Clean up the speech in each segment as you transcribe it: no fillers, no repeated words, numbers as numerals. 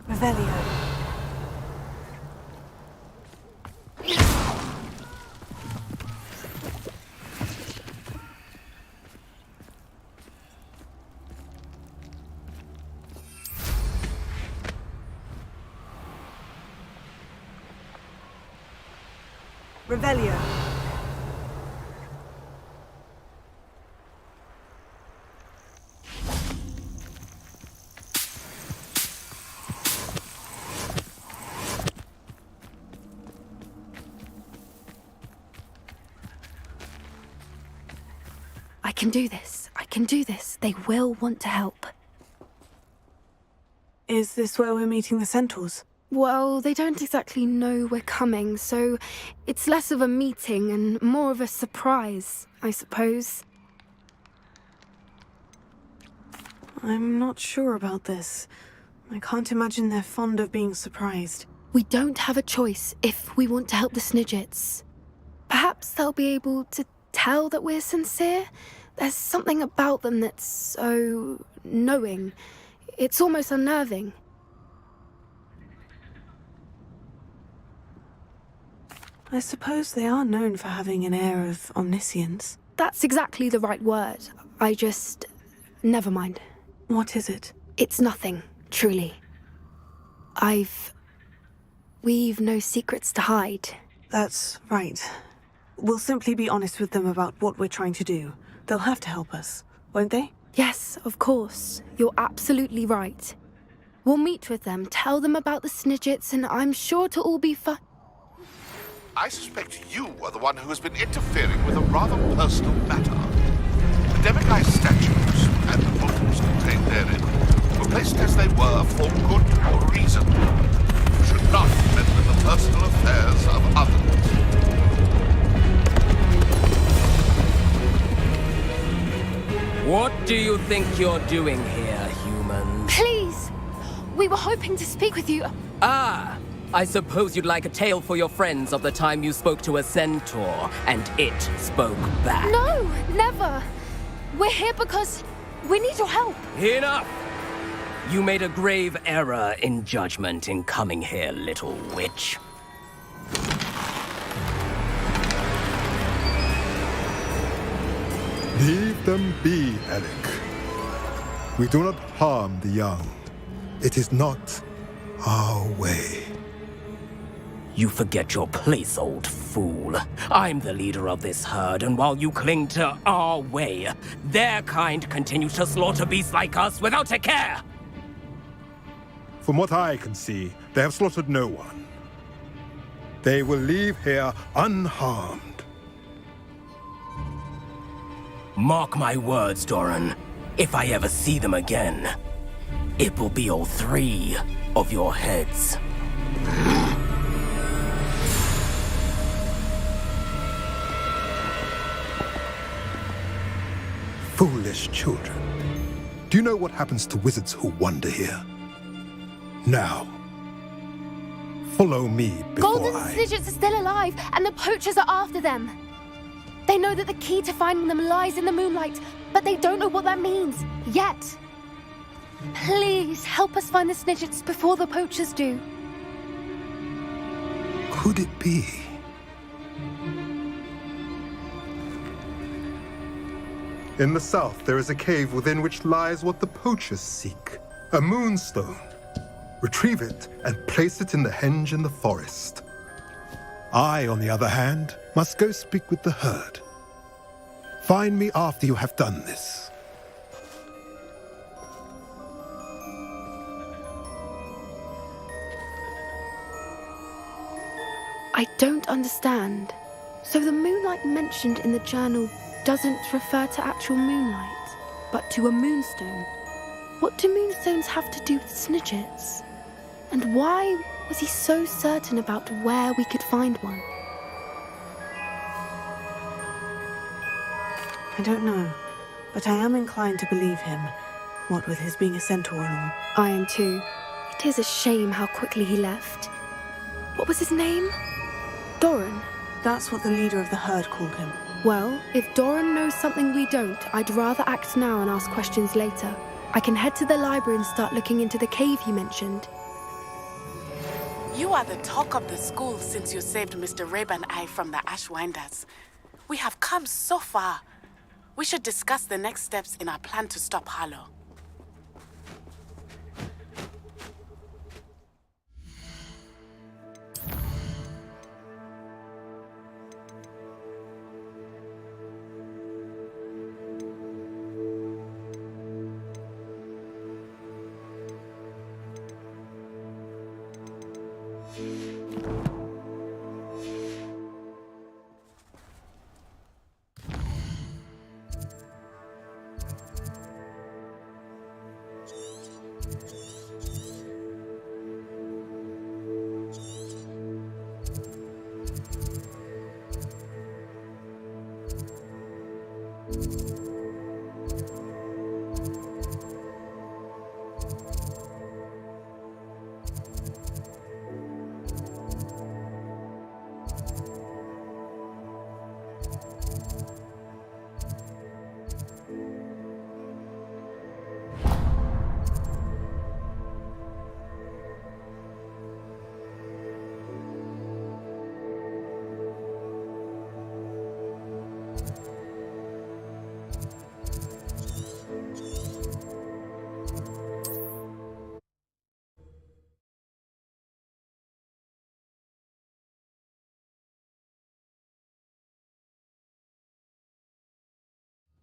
Revelio. Revelio. I can do this. I can do this. They will want to help. Is this where we're meeting the centaurs? Well, they don't exactly know we're coming, so it's less of a meeting and more of a surprise, I suppose. I'm not sure about this. I can't imagine they're fond of being surprised. We don't have a choice if we want to help the Snidgets. Perhaps they'll be able to tell that we're sincere. There's something about them that's so knowing. It's almost unnerving. I suppose they are known for having an air of omniscience. That's exactly the right word. Never mind. What is it? It's nothing, truly. We've no secrets to hide. That's right. We'll simply be honest with them about what we're trying to do. They'll have to help us, won't they? Yes, of course. You're absolutely right. We'll meet with them, tell them about the Snidgets, and I'm sure it'll all be fun. I suspect you are the one who has been interfering with a rather personal matter. The demiguise statues and the books contained therein were placed as they were for good reason. You should not meddle in the personal affairs of others. What do you think you're doing here, human? Please! We were hoping to speak with you. Ah! I suppose you'd like a tale for your friends of the time you spoke to a centaur, and it spoke back. No, never. We're here because we need your help. Enough! You made a grave error in judgment in coming here, little witch. Leave them be, Alec. We do not harm the young. It is not our way. You forget your place, old fool. I'm the leader of this herd, and while you cling to our way, their kind continue to slaughter beasts like us without a care! From what I can see, they have slaughtered no one. They will leave here unharmed. Mark my words, Doran. If I ever see them again, it will be all three of your heads. Foolish children. Do you know what happens to wizards who wander here? Now, follow me before Golden Snidgets are still alive, and the poachers are after them. They know that the key to finding them lies in the moonlight, but they don't know what that means, yet. Please, help us find the Snidgets before the poachers do. Could it be? In the south, there is a cave within which lies what the poachers seek. A moonstone. Retrieve it and place it in the henge in the forest. I, on the other hand, must go speak with the herd. Find me after you have done this. I don't understand. So the moonlight mentioned in the journal doesn't refer to actual moonlight, but to a moonstone. What do moonstones have to do with Snidgets? And why was he so certain about where we could find one? I don't know, but I am inclined to believe him, what with his being a centaur and all. I am too. It is a shame how quickly he left. What was his name? Doran. That's what the leader of the herd called him. Well, if Doran knows something we don't, I'd rather act now and ask questions later. I can head to the library and start looking into the cave you mentioned. You are the talk of the school since you saved Mr. Rabe and I from the Ashwinders. We have come so far. We should discuss the next steps in our plan to stop Harlow.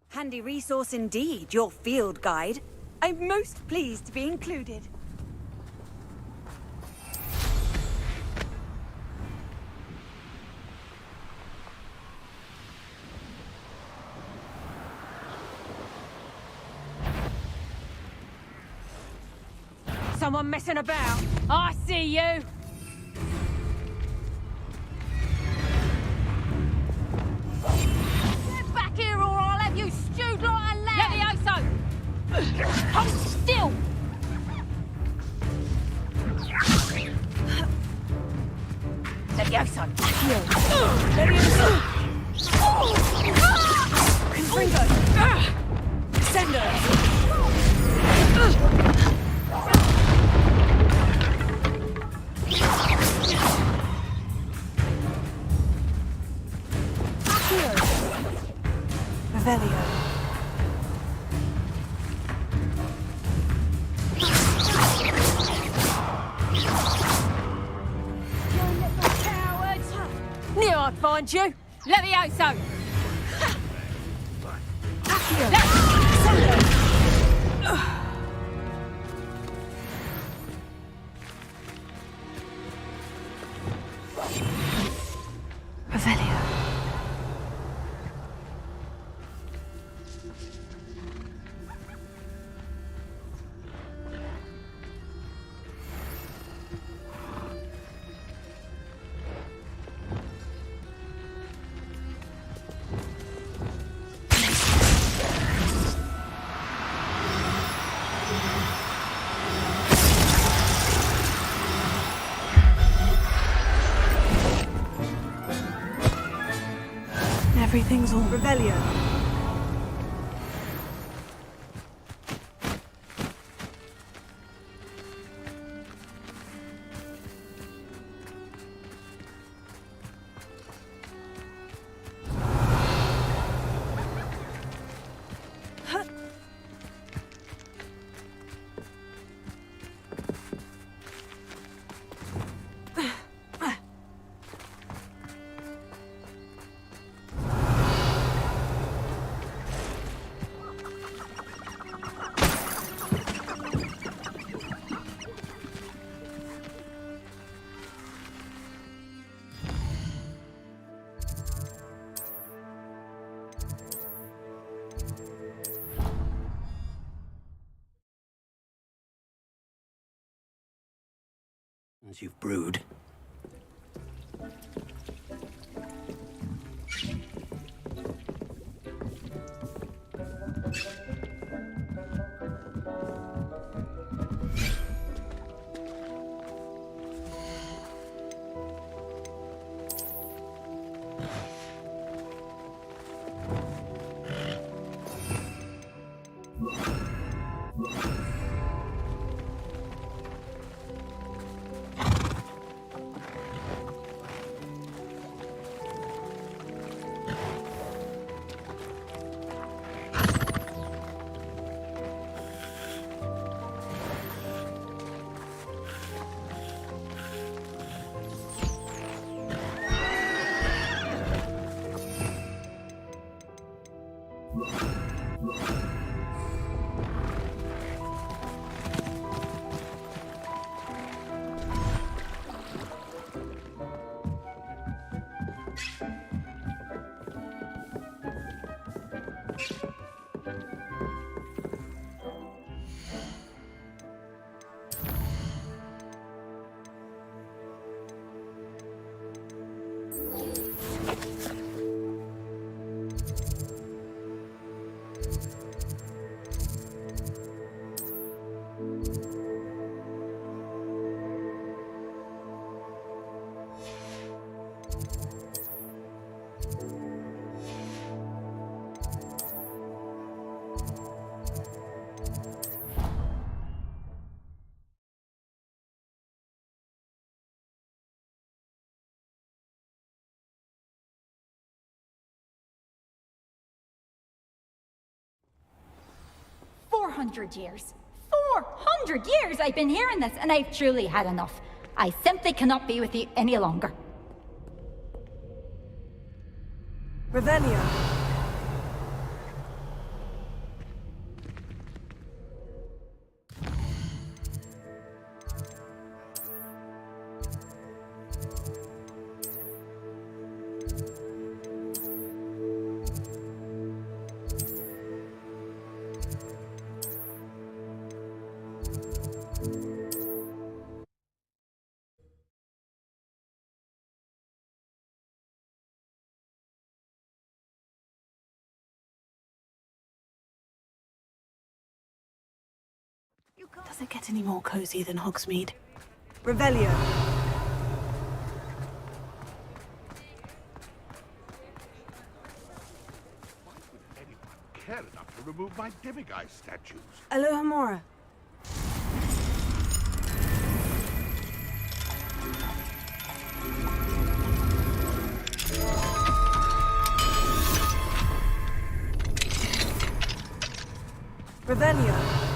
Handy resource indeed, your field guide. I'm most pleased to be included. Someone messing about? I see you! Get back here or I'll have you stewed like a lamb! Levioso! Hold still! Levioso! Levioso! Confringo! Sendo! Revelio. Knew I'd find you! Levioso! Revelio. Everything's all Revelio. You've brewed. 400 years. 400 years I've been hearing this, and I've truly had enough. I simply cannot be with you any longer. Revelio. Does it get any more cozy than Hogsmeade? Revelio. Care enough to remove my demiguise statues. Alohomora. Revelio.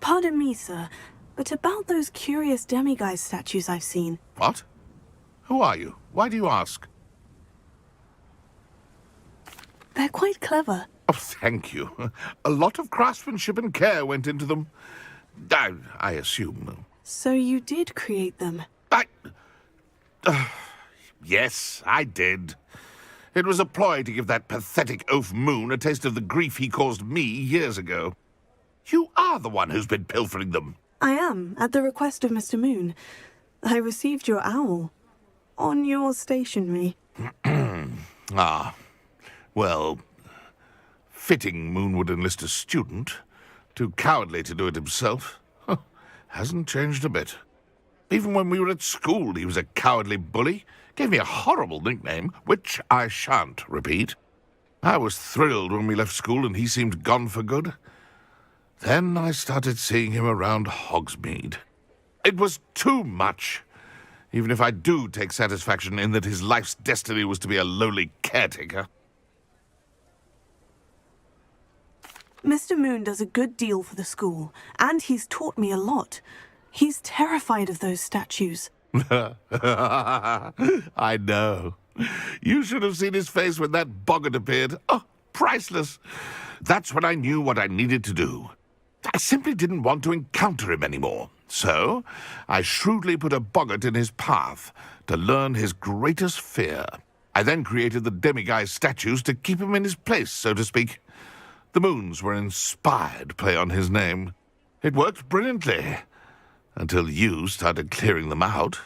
Pardon me, sir, but about those curious demiguise statues I've seen. What? Who are you? Why do you ask? They're quite clever. Oh, thank you. A lot of craftsmanship and care went into them. I assume. So you did create them? Yes, I did. It was a ploy to give that pathetic oaf Moon a taste of the grief he caused me years ago. You are the one who's been pilfering them. I am, at the request of Mr. Moon. I received your owl. On your stationery. Ah. Well, fitting Moon would enlist a student. Too cowardly to do it himself. Hasn't changed a bit. Even when we were at school, he was a cowardly bully. Gave me a horrible nickname, which I shan't repeat. I was thrilled when we left school and he seemed gone for good. Then I started seeing him around Hogsmeade. It was too much. Even if I do take satisfaction in that his life's destiny was to be a lowly caretaker. Mr. Moon does a good deal for the school, and he's taught me a lot. He's terrified of those statues. I know. You should have seen his face when that boggart appeared. Oh, priceless. That's when I knew what I needed to do. I simply didn't want to encounter him anymore. So, I shrewdly put a boggart in his path to learn his greatest fear. I then created the demiguise statues to keep him in his place, so to speak. The Moons were inspired play on his name. It worked brilliantly, until you started clearing them out.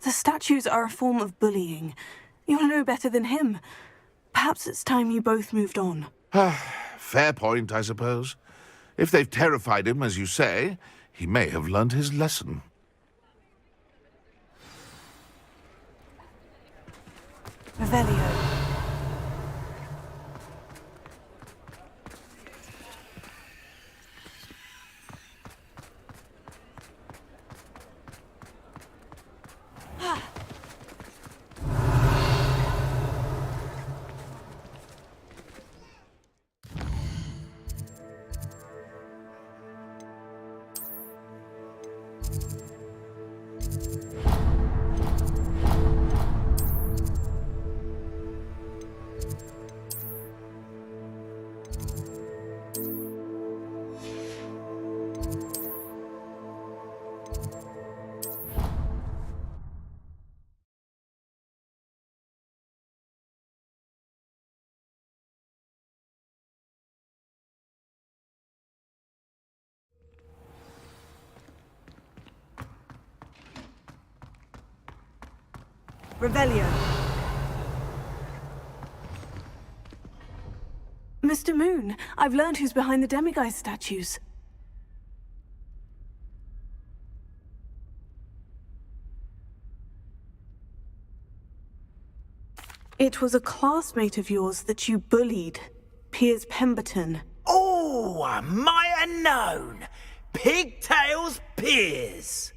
The statues are a form of bullying. You'll know better than him. Perhaps it's time you both moved on. Fair point, I suppose. If they've terrified him, as you say, he may have learned his lesson. Revelio. Revelio. Mr. Moon, I've learned who's behind the demiguise statues. It was a classmate of yours that you bullied, Piers Pemberton. Oh, I might have known. Pigtails Piers.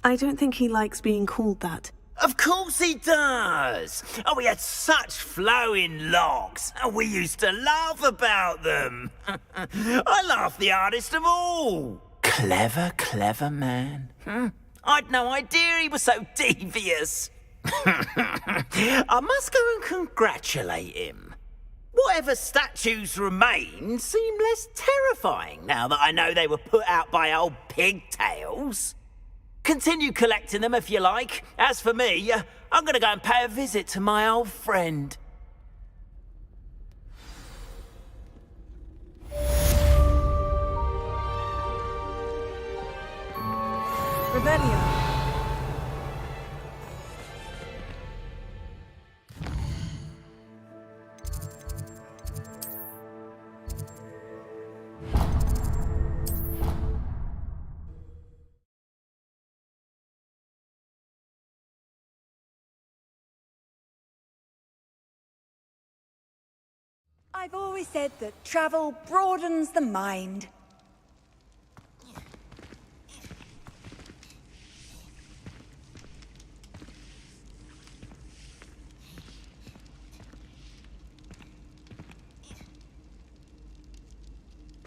I don't think he likes being called that. Of course he does. Oh, we had such flowing locks, and we used to laugh about them. I laughed the hardest of all. Clever, clever man. I'd no idea he was so devious. I must go and congratulate him. Whatever statues remain seem less terrifying now that I know they were put out by old pigtails. Continue collecting them if you like. As for me, I'm gonna go and pay a visit to my old friend. Revelio. I've always said that travel broadens the mind.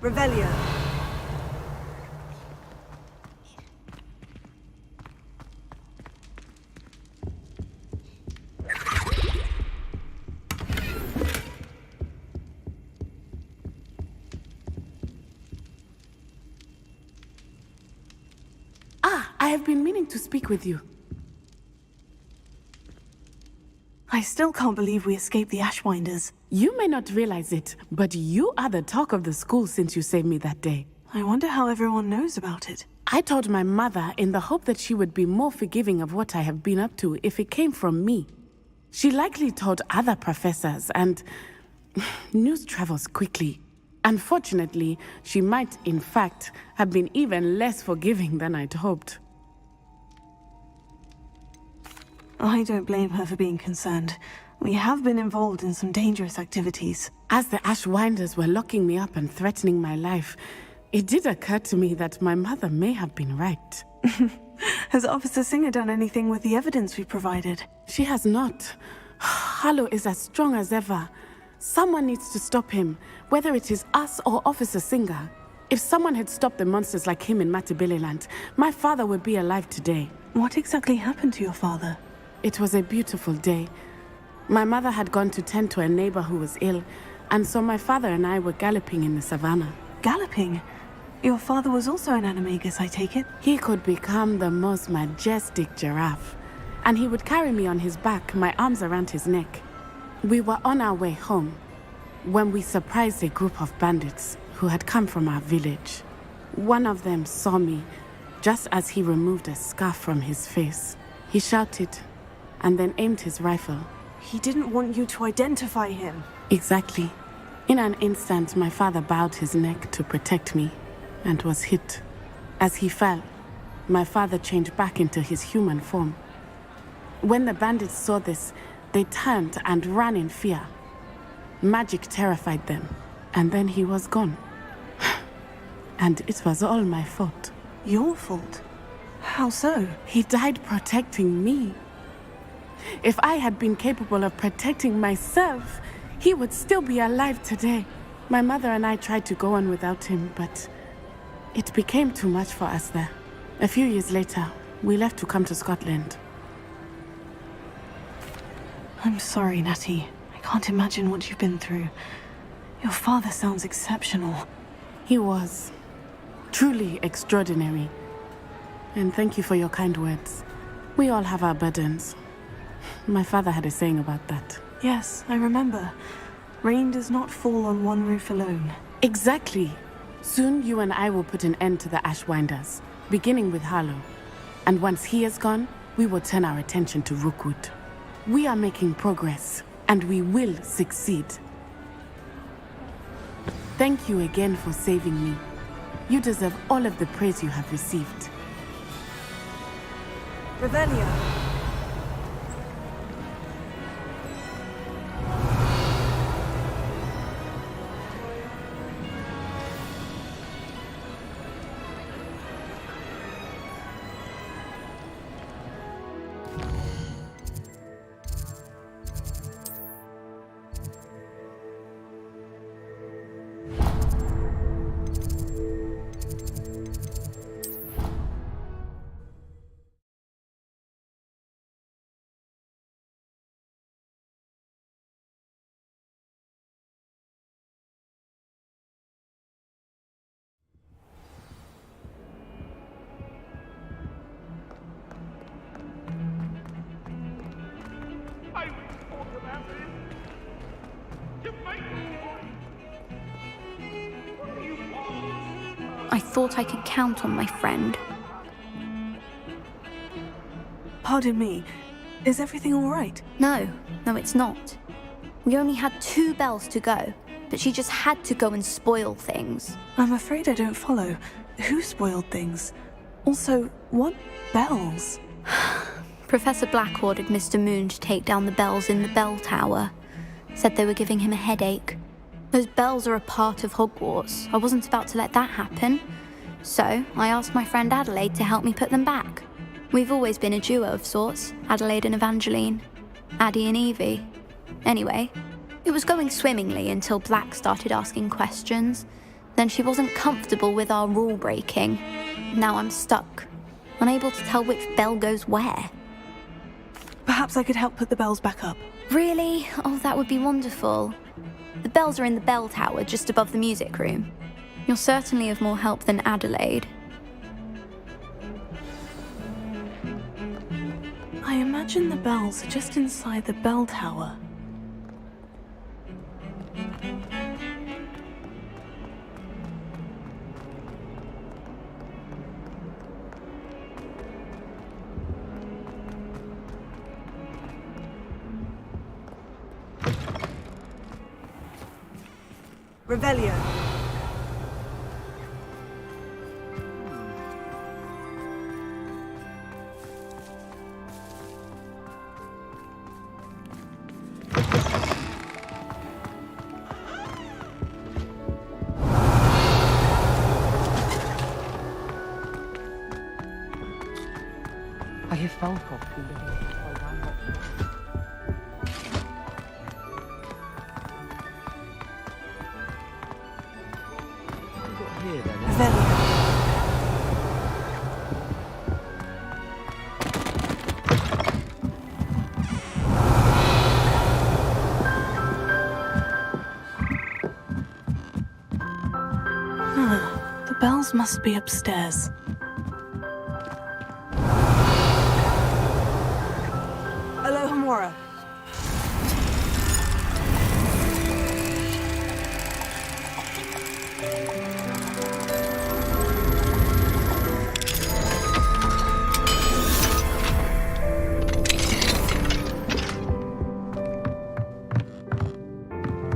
Revelio. I have been meaning to speak with you. I still can't believe we escaped the Ashwinders. You may not realize it, but you are the talk of the school since you saved me that day. I wonder how everyone knows about it. I told my mother in the hope that she would be more forgiving of what I have been up to if it came from me. She likely told other professors, and news travels quickly. Unfortunately, she might, in fact, have been even less forgiving than I'd hoped. I don't blame her for being concerned. We have been involved in some dangerous activities. As the Ashwinders were locking me up and threatening my life, it did occur to me that my mother may have been right. Has Officer Singer done anything with the evidence we provided? She has not. Harlow is as strong as ever. Someone needs to stop him, whether it is us or Officer Singer. If someone had stopped the monsters like him in Matabeleland, my father would be alive today. What exactly happened to your father? It was a beautiful day. My mother had gone to tend to a neighbor who was ill, and so my father and I were galloping in the savannah. Galloping? Your father was also an animagus, I take it? He could become the most majestic giraffe, and he would carry me on his back, my arms around his neck. We were on our way home when we surprised a group of bandits who had come from our village. One of them saw me just as he removed a scarf from his face. He shouted and then aimed his rifle. He didn't want you to identify him. Exactly. In an instant, my father bowed his neck to protect me and was hit. As he fell, my father changed back into his human form. When the bandits saw this, they turned and ran in fear. Magic terrified them, and then he was gone. And it was all my fault. Your fault? How so? He died protecting me. If I had been capable of protecting myself, he would still be alive today. My mother and I tried to go on without him, but it became too much for us there. A few years later, we left to come to Scotland. I'm sorry, Natty. I can't imagine what you've been through. Your father sounds exceptional. He was. Truly extraordinary. And thank you for your kind words. We all have our burdens. My father had a saying about that. Yes, I remember. Rain does not fall on one roof alone. Exactly. Soon you and I will put an end to the Ashwinders, beginning with Harlow. And once he is gone, we will turn our attention to Rookwood. We are making progress, and we will succeed. Thank you again for saving me. You deserve all of the praise you have received. Revelio. I thought I could count on my friend. Pardon me. Is everything all right? No, it's not. We only had 2 bells to go, but she just had to go and spoil things. I'm afraid I don't follow. Who spoiled things? Also, what bells? Professor Black ordered Mr. Moon to take down the bells in the bell tower. Said they were giving him a headache. Those bells are a part of Hogwarts. I wasn't about to let that happen. So, I asked my friend Adelaide to help me put them back. We've always been a duo of sorts, Adelaide and Evangeline. Addie and Evie. Anyway, it was going swimmingly until Black started asking questions. Then she wasn't comfortable with our rule breaking. Now I'm stuck, unable to tell which bell goes where. Perhaps I could help put the bells back up. Really? Oh, that would be wonderful. The bells are in the bell tower just above the music room. You're certainly of more help than Adelaide. I imagine the bells are just inside the bell tower. Revelio. I have found coffee. The bells must be upstairs. Alohomora.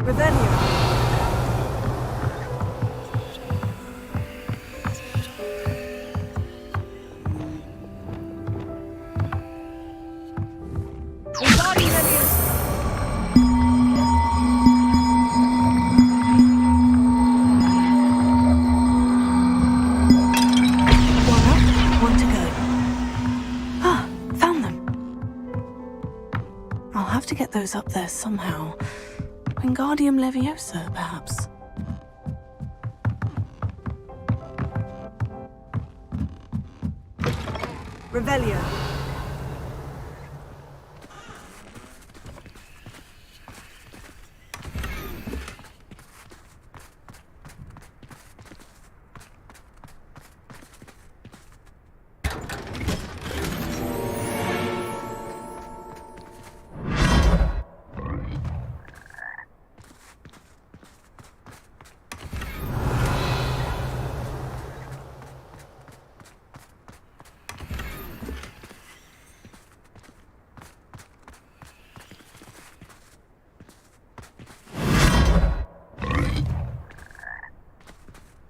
Revelio. One to go. Ah, found them. I'll have to get those up there somehow. Wingardium Leviosa, perhaps. Revelio.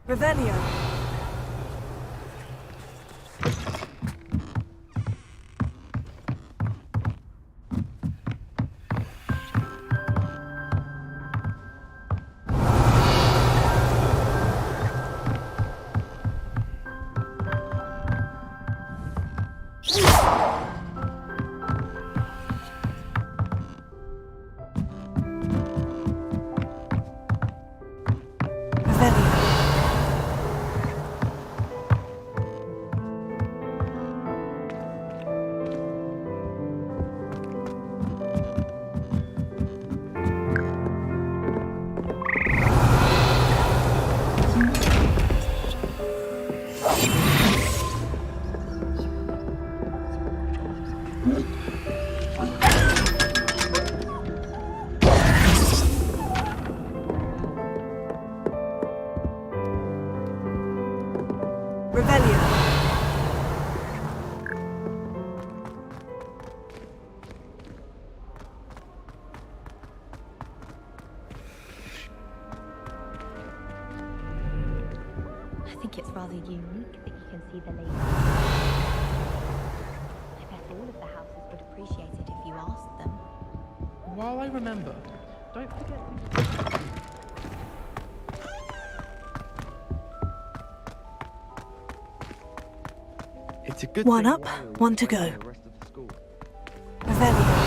Revelio. I think it's rather unique that you can see the lady. I bet all of the houses would appreciate it if you asked them. While I remember, don't forget... It's a good One thing up, Wario was one to away go. from the rest of the school. Revelio.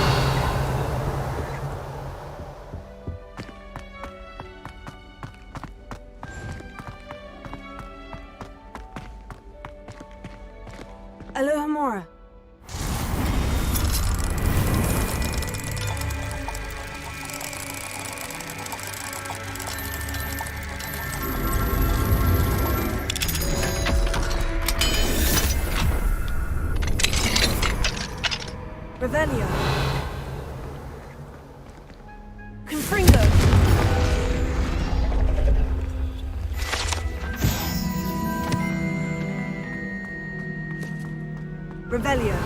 Alohomora. Revelio. Confringo. Revelio.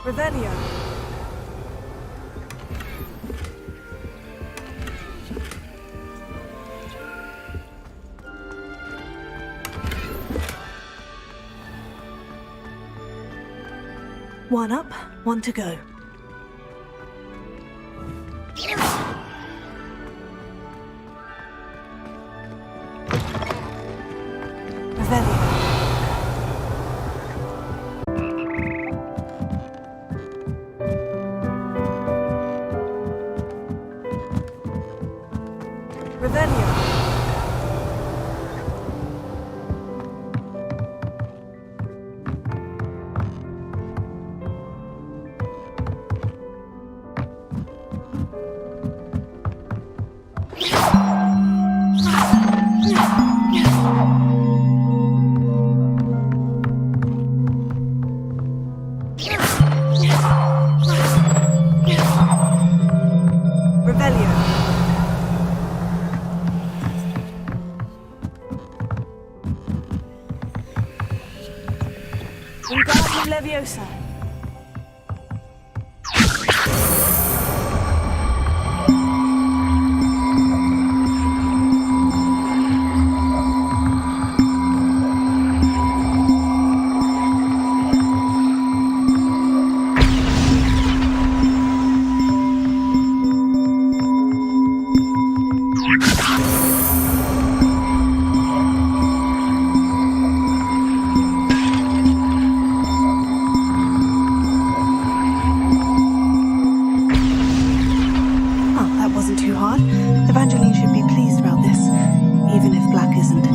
Revelio. One up, one to go. Revelio. Revelio. Revelio. Wingardium Leviosa. Oh, that wasn't too hard. Evangeline should be pleased about this, even if Black isn't.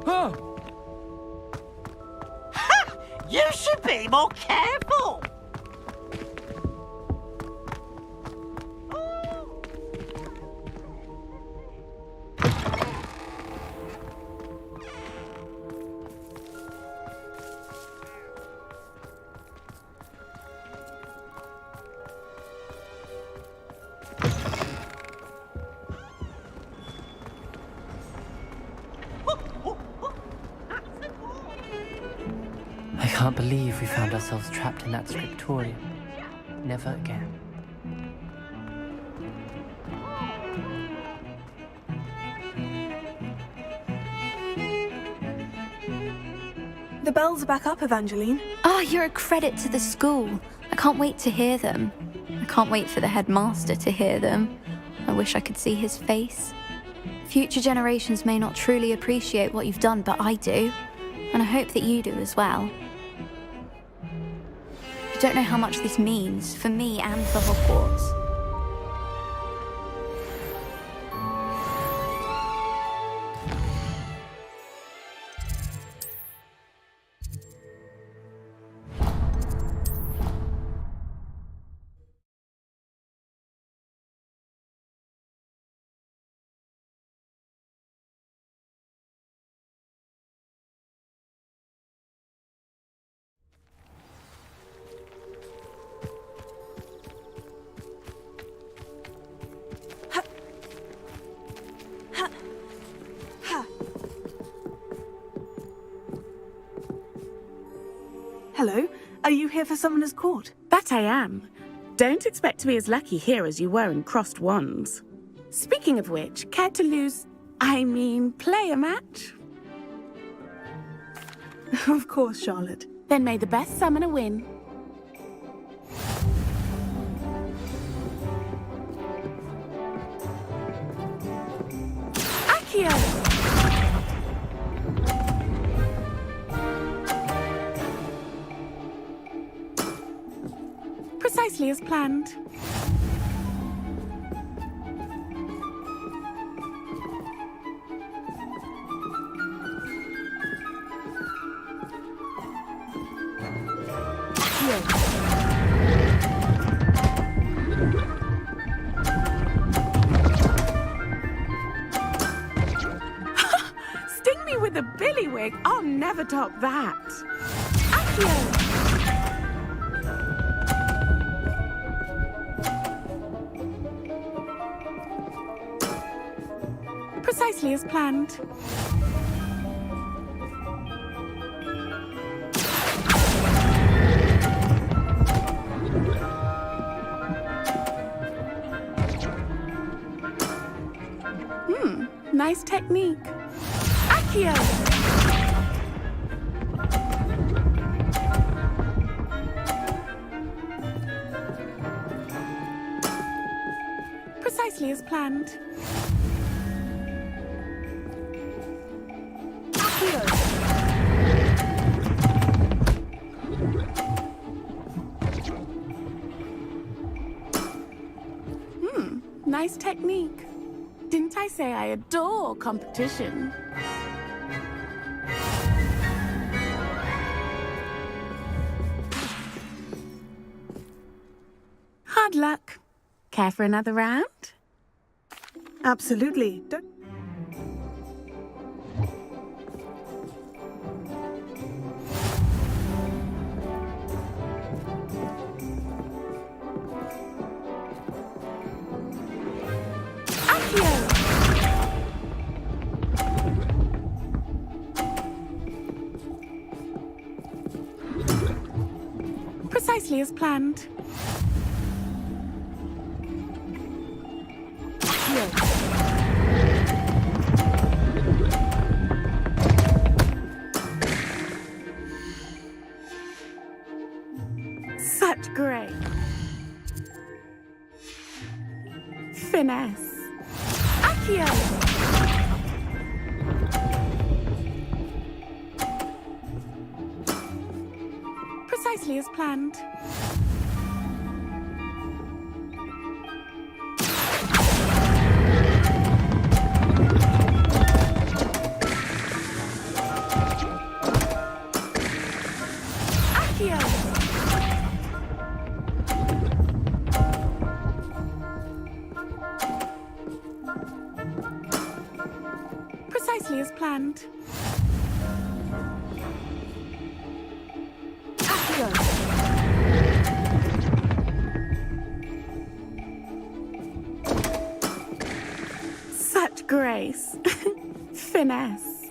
Huh. You should be more careful! I can't believe we found ourselves trapped in that scriptorium. Never again. The bells are back up, Evangeline. Ah, you're a credit to the school. I can't wait to hear them. I can't wait for the headmaster to hear them. I wish I could see his face. Future generations may not truly appreciate what you've done, but I do. And I hope that you do as well. You don't know how much this means for me and for Hogwarts. Hello, are you here for Summoner's Court? That I am. Don't expect to be as lucky here as you were in Crossed Wands. Speaking of which, care to play a match? Of course, Charlotte. Then may the best summoner win. Accio! Precisely as planned. Sting me with a billywig. I'll never top that. Accio! Precisely as planned. Nice technique. Accio! Precisely as planned. Nice technique. Didn't I say I adore competition? Hard luck. Care for another round? Absolutely. Don't... Precisely as planned. Such grace. Finesse. Accio! Precisely as planned. Accio! Precisely as planned. Such grace. Finesse.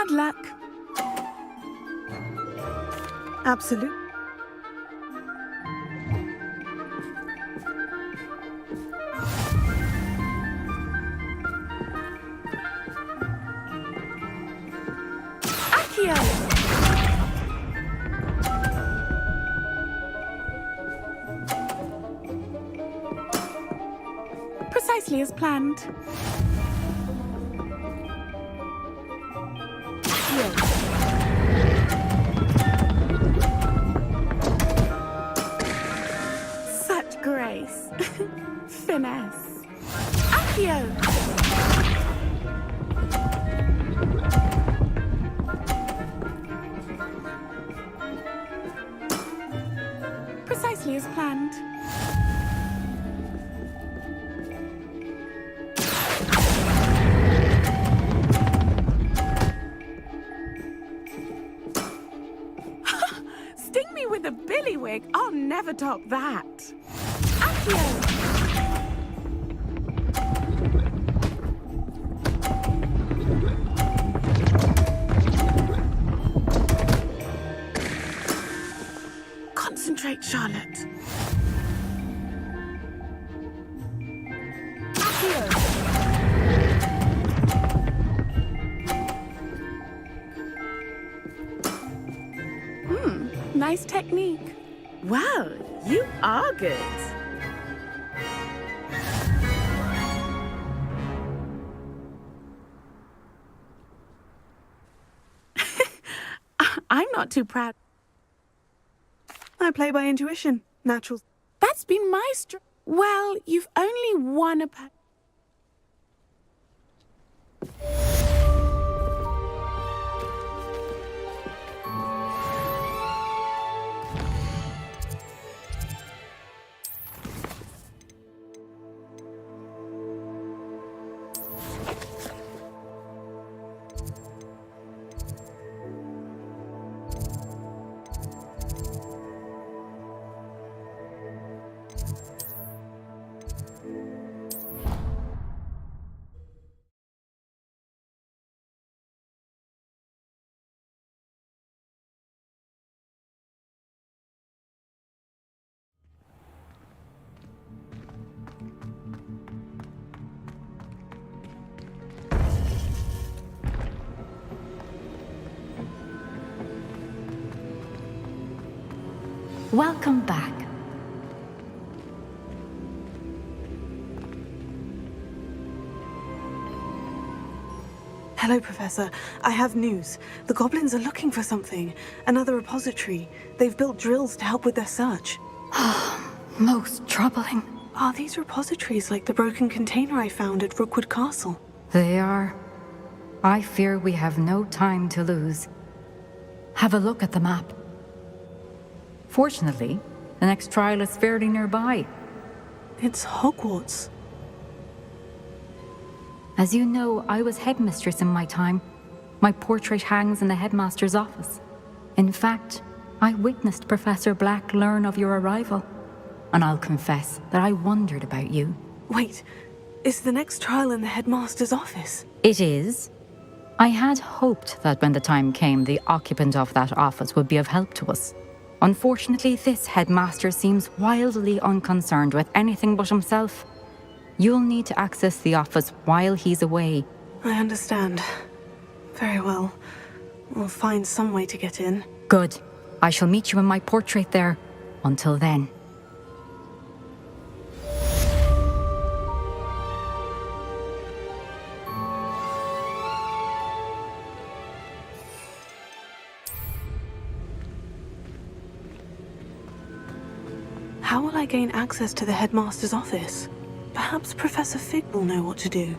Bad luck. Absolute. Accio! Precisely as planned. Such grace. Finesse. Accio! Precisely as planned. Sting me with a billywig. I'll never top that. Accio! Concentrate, Charlotte. Accio! Nice technique. Well, you are good. I'm not too proud. I play by intuition. Natural. That's been my Well, you've only won a Welcome back. Hello, Professor. I have news. The goblins are looking for something. Another repository. They've built drills to help with their search. Most troubling. Are these repositories like the broken container I found at Rookwood Castle? They are. I fear we have no time to lose. Have a look at the map. Fortunately, the next trial is fairly nearby. It's Hogwarts. As you know, I was headmistress in my time. My portrait hangs in the headmaster's office. In fact, I witnessed Professor Black learn of your arrival. And I'll confess that I wondered about you. Wait, is the next trial in the headmaster's office? It is. I had hoped that when the time came, the occupant of that office would be of help to us. Unfortunately, this headmaster seems wildly unconcerned with anything but himself. You'll need to access the office while he's away. I understand. Very well. We'll find some way to get in. Good. I shall meet you in my portrait there. Until then. How will I gain access to the headmaster's office? Perhaps Professor Fig will know what to do.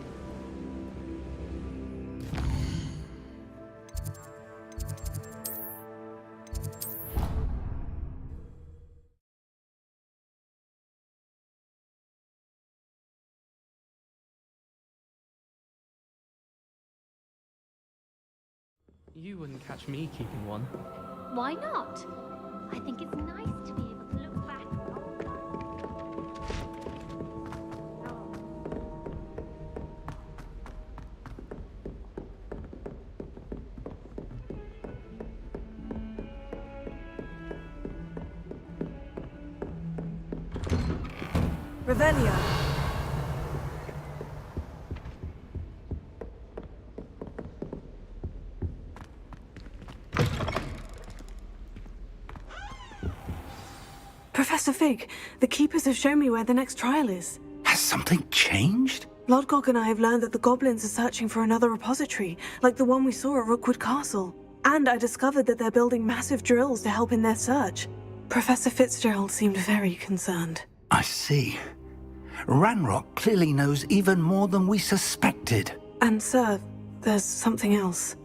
You wouldn't catch me keeping one. Why not? I think it's nice to be able to look back. Revelio. Professor Fig, the Keepers have shown me where the next trial is. Has something changed? Lodgok and I have learned that the goblins are searching for another repository, like the one we saw at Rookwood Castle. And I discovered that they're building massive drills to help in their search. Professor Fitzgerald seemed very concerned. I see. Ranrock clearly knows even more than we suspected. And sir, there's something else.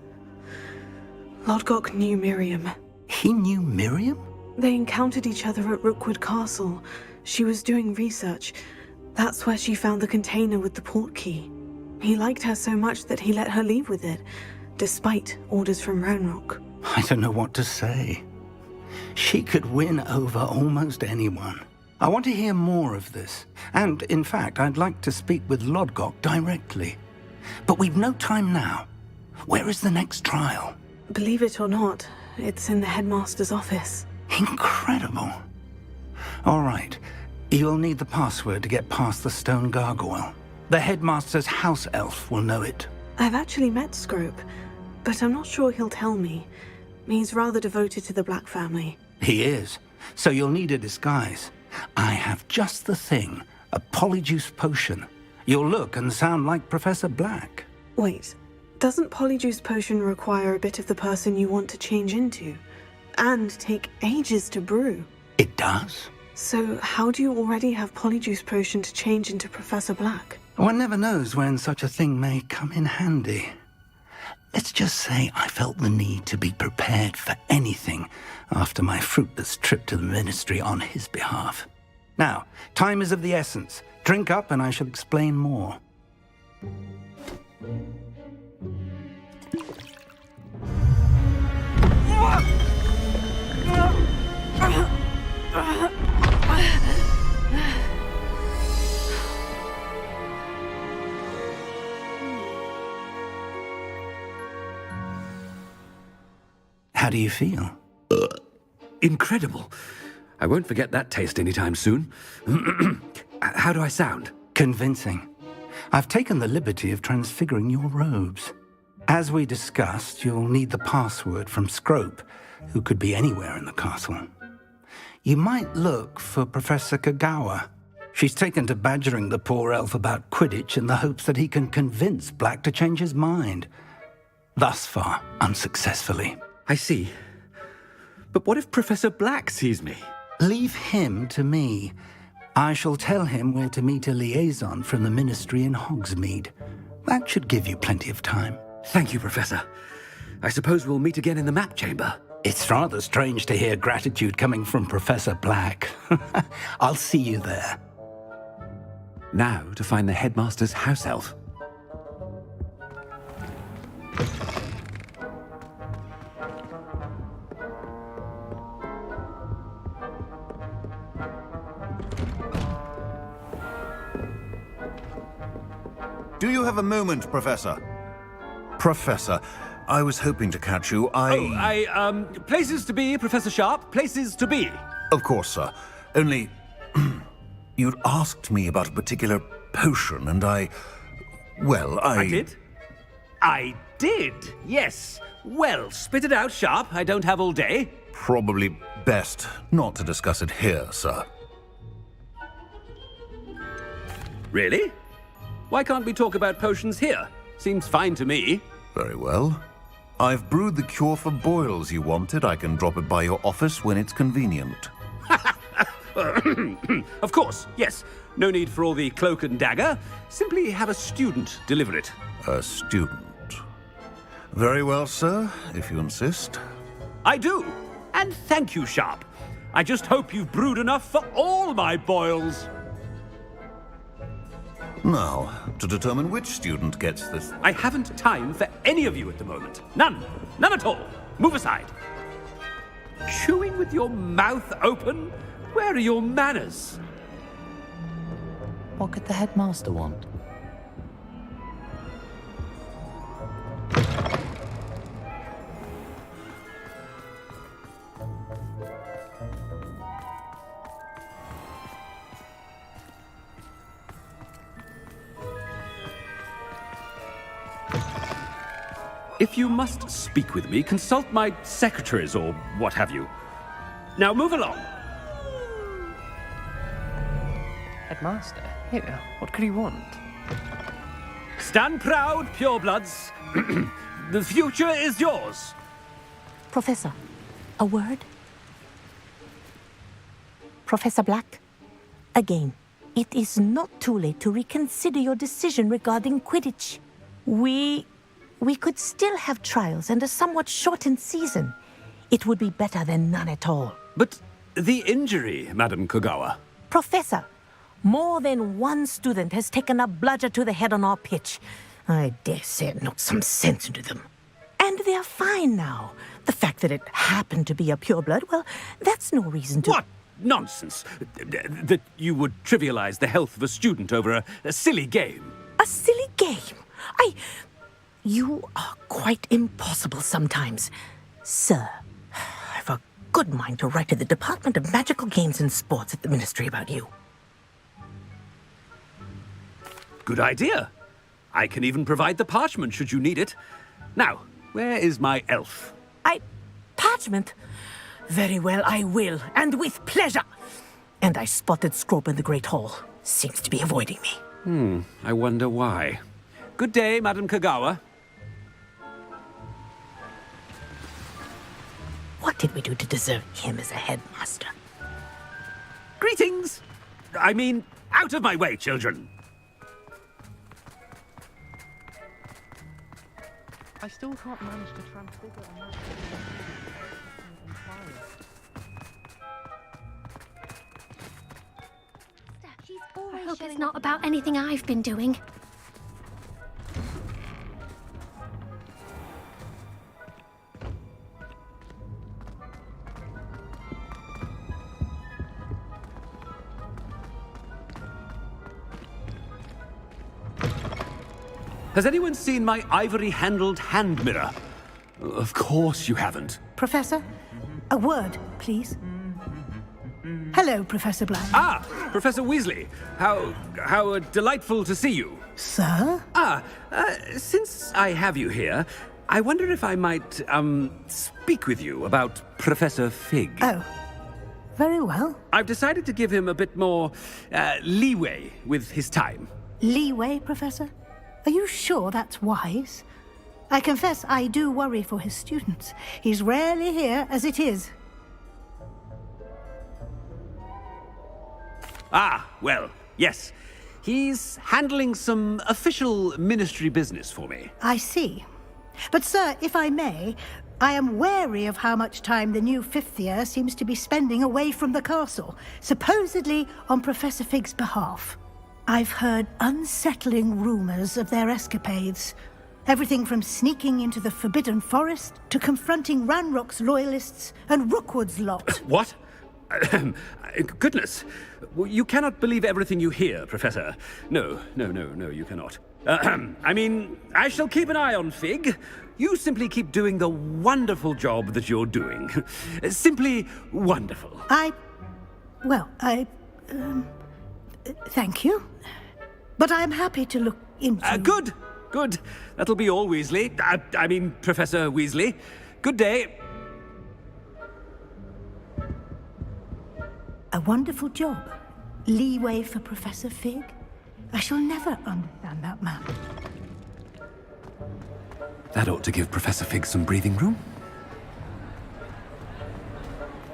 Lodgok knew Miriam. He knew Miriam? They encountered each other at Rookwood Castle. She was doing research. That's where she found the container with the port key. He liked her so much that he let her leave with it, despite orders from Ranrock. I don't know what to say. She could win over almost anyone. I want to hear more of this. And, in fact, I'd like to speak with Lodgok directly. But we've no time now. Where is the next trial? Believe it or not, it's in the headmaster's office. Incredible. All right. You'll need the password to get past the stone gargoyle. The headmaster's house elf will know it. I've actually met Scrope, but I'm not sure he'll tell me. He's rather devoted to the Black family. He is. So you'll need a disguise. I have just the thing. A polyjuice potion. You'll look and sound like Professor Black. Wait, doesn't polyjuice potion require a bit of the person you want to change into? And take ages to brew? It does. So how do you already have polyjuice potion to change into Professor Black? One never knows when such a thing may come in handy. Let's just say I felt the need to be prepared for anything after my fruitless trip to the Ministry on his behalf. Now, time is of the essence. Drink up and I shall explain more. How do you feel? Incredible. I won't forget that taste anytime soon. How do I sound? Convincing. I've taken the liberty of transfiguring your robes. As we discussed, you'll need the password from Scrope, who could be anywhere in the castle. You might look for Professor Kagawa. She's taken to badgering the poor elf about Quidditch in the hopes that he can convince Black to change his mind. Thus far, unsuccessfully. I see. But what if Professor Black sees me? Leave him to me. I shall tell him where to meet a liaison from the Ministry in Hogsmeade. That should give you plenty of time. Thank you, Professor. I suppose we'll meet again in the map chamber. It's rather strange to hear gratitude coming from Professor Black. I'll see you there. Now to find the headmaster's house elf. Do you have a moment, Professor? Professor, I was hoping to catch you. Places to be, Professor Sharp. Places to be. Of course, sir. Only, you'd asked me about a particular potion, and I did? I did, yes. Well, spit it out, Sharp. I don't have all day. Probably best not to discuss it here, sir. Really? Why can't we talk about potions here? Seems fine to me. Very well. I've brewed the cure for boils you wanted. I can drop it by your office when it's convenient. Of course, yes. No need for all the cloak and dagger. Simply have a student deliver it. A student. Very well, sir, if you insist. I do. And thank you, Sharp. I just hope you've brewed enough for all my boils. Now, to determine which student gets this... I haven't time for any of you at the moment. None. None at all. Move aside. Chewing with your mouth open? Where are your manners? What could the headmaster want? If you must speak with me, consult my secretaries or what have you. Now move along. Headmaster, here, what could he want? Stand proud, purebloods. The future is yours. Professor, a word? Professor Black, again, it is not too late to reconsider your decision regarding Quidditch. We could still have trials and a somewhat shortened season. It would be better than none at all. But the injury, Madam Kogawa. Professor, more than one student has taken a bludger to the head on our pitch. I dare say it knocked some sense into them. And they're fine now. The fact that it happened to be a pureblood, well, that's no reason to... What nonsense! That you would trivialize the health of a student over a silly game. A silly game? You are quite impossible sometimes. Sir, I've a good mind to write to the Department of Magical Games and Sports at the Ministry about you. Good idea. I can even provide the parchment should you need it. Now, where is my elf? Parchment? Very well, I will, and with pleasure. And I spotted Scrope in the Great Hall. Seems to be avoiding me. I wonder why. Good day, Madam Kogawa. What did we do to deserve him as a headmaster? Greetings! I mean, out of my way, children! I still can't manage to transfigure a magic I hope it's not about anything I've been doing. Has anyone seen my ivory-handled hand mirror? Of course you haven't. Professor, a word, please. Hello, Professor Black. Ah, Professor Weasley. How delightful to see you. Sir? Since I have you here, I wonder if I might, speak with you about Professor Fig. Oh, very well. I've decided to give him a bit more, leeway with his time. Leeway, Professor? Are you sure that's wise? I confess I do worry for his students. He's rarely here as it is. Ah, well, yes. He's handling some official ministry business for me. I see. But, sir, if I may, I am wary of how much time the new fifth year seems to be spending away from the castle, supposedly on Professor Fig's behalf. I've heard unsettling rumors of their escapades. Everything from sneaking into the Forbidden Forest to confronting Ranrock's loyalists and Rookwood's lot. What? Goodness. You cannot believe everything you hear, Professor. No, you cannot. I mean, I shall keep an eye on Fig. You simply keep doing the wonderful job that you're doing. Simply wonderful. Thank you. But I'm happy to look into... Good. That'll be all, Weasley. I mean, Professor Weasley. Good day. A wonderful job. Leeway for Professor Fig. I shall never understand that man. That ought to give Professor Fig some breathing room.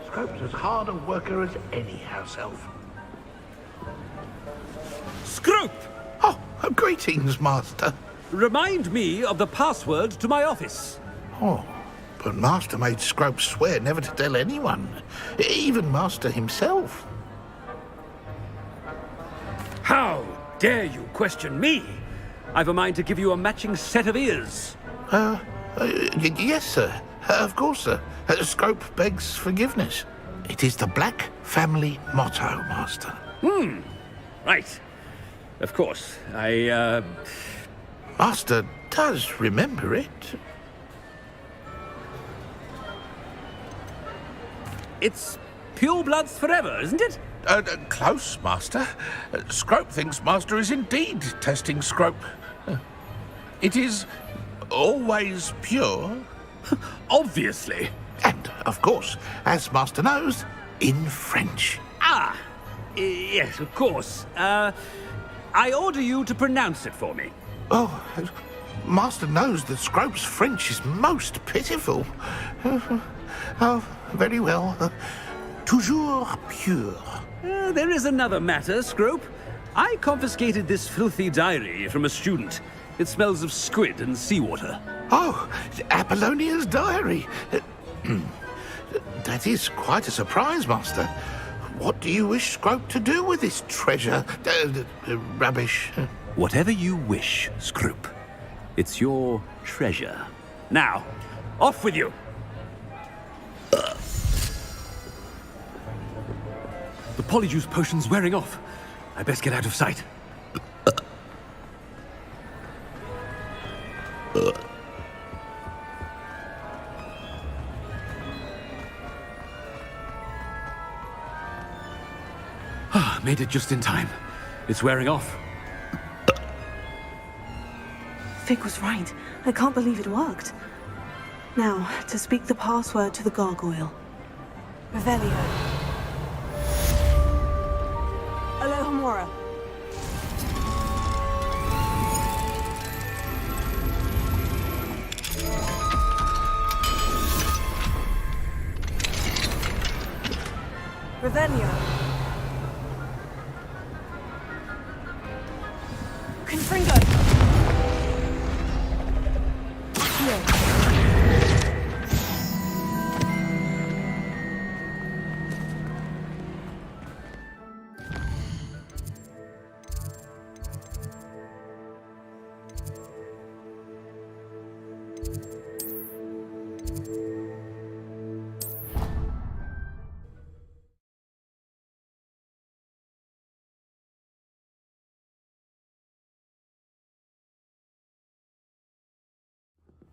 Scrope's as hard a worker as any house elf. Scrope! Oh, greetings, Master. Remind me of the password to my office. Oh, but Master made Scrope swear never to tell anyone, even Master himself. How dare you question me? I've a mind to give you a matching set of ears. Yes, sir. Of course, sir. Scrope begs forgiveness. It is the Black family motto, Master. Right. Of course, Master does remember it. It's purebloods forever, isn't it? Close, Master. Scrope thinks Master is indeed testing Scrope. It is always pure? Obviously. And, of course, as Master knows, in French. Ah! Yes, of course. I order you to pronounce it for me. Oh, Master knows that Scrope's French is most pitiful. Oh, very well. Toujours pure. There is another matter, Scrope. I confiscated this filthy diary from a student. It smells of squid and seawater. Oh, Apollonia's diary. That is quite a surprise, Master. What do you wish Scrope to do with this treasure? Rubbish. Whatever you wish, Scrope. It's your treasure. Now, off with you. The polyjuice potion's wearing off. I best get out of sight. Made it just in time. It's wearing off. Fig was right. I can't believe it worked. Now, to speak the password to the gargoyle. Revelio. Alohomora. Revelio. Confringo.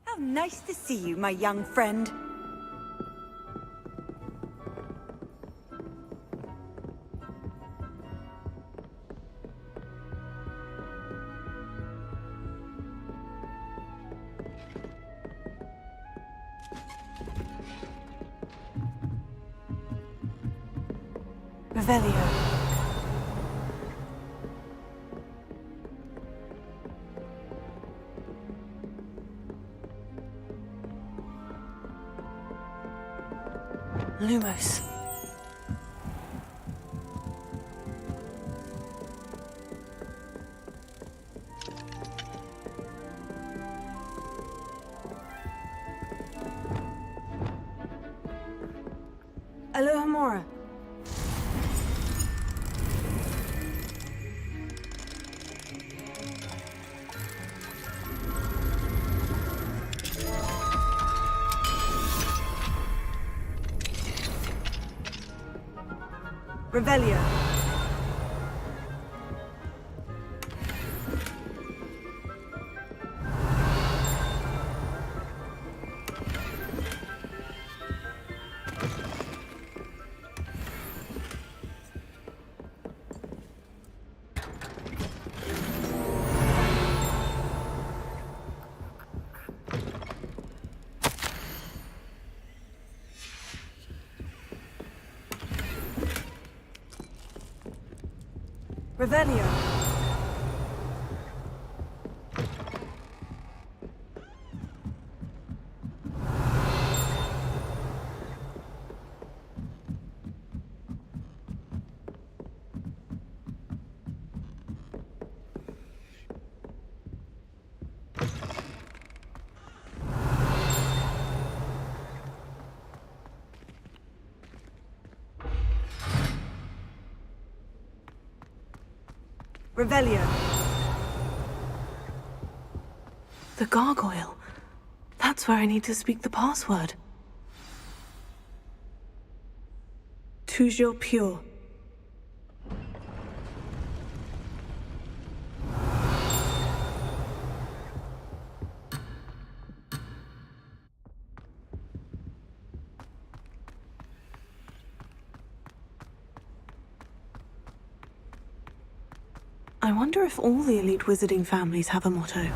How nice to see you, my young friend. Revelio. Lumos. Alohomora. Revelio. Revelio. Revelio. The gargoyle. That's where I need to speak the password. Toujours pure. I wonder if all the elite wizarding families have a motto.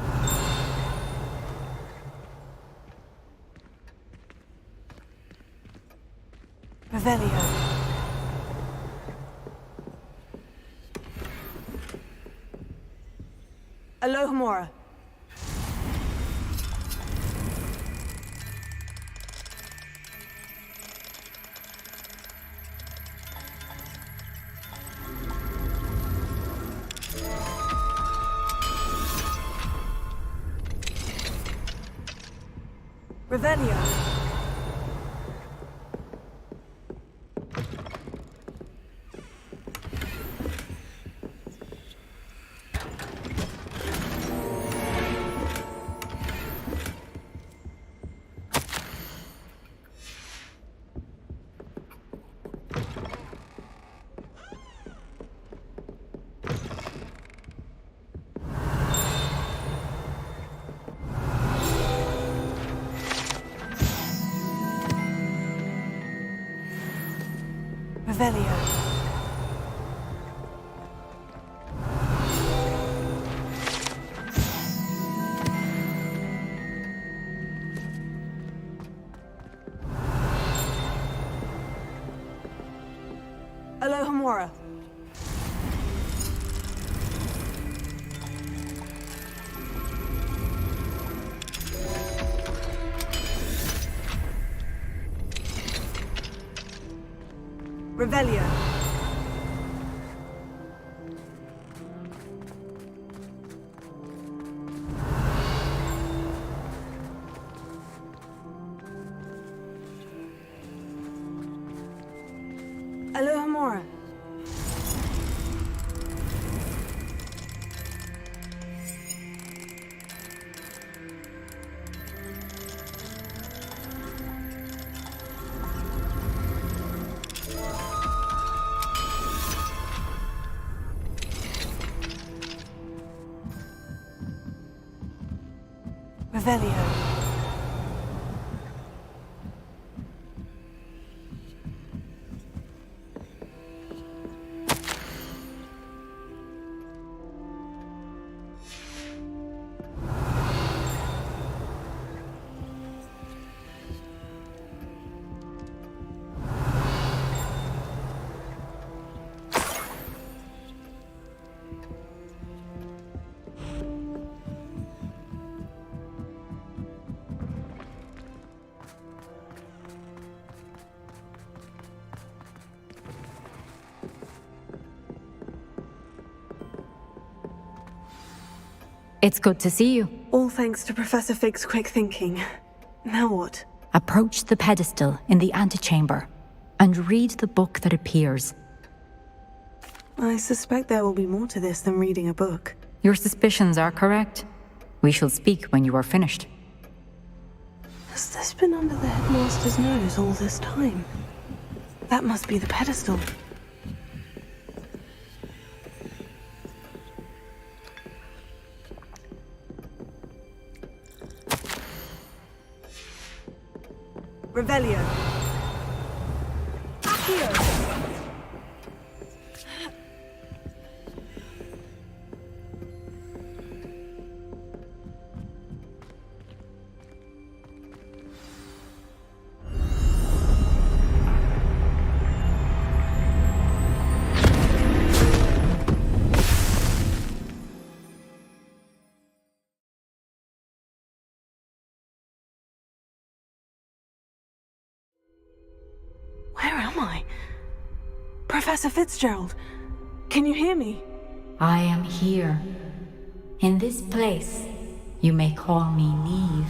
Revelio. Alohomora. Revelio. Revelio. Alohomora. Revelio. Alohomora. Revelio. It's good to see you. All thanks to Professor Fig's quick thinking. Now what? Approach the pedestal in the antechamber and read the book that appears. I suspect there will be more to this than reading a book. Your suspicions are correct. We shall speak when you are finished. Has this been under the headmaster's nose all this time? That must be the pedestal. Revelio. Accio. Where am I? Professor Fitzgerald, can you hear me? I am here. In this place, you may call me Neve.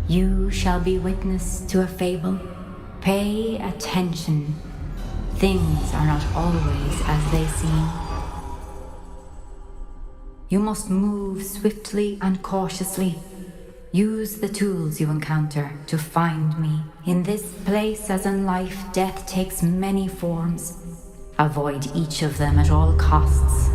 You shall be witness to a fable. Pay attention. Things are not always as they seem. You must move swiftly and cautiously. Use the tools you encounter to find me. In this place, as in life, death takes many forms. Avoid each of them at all costs.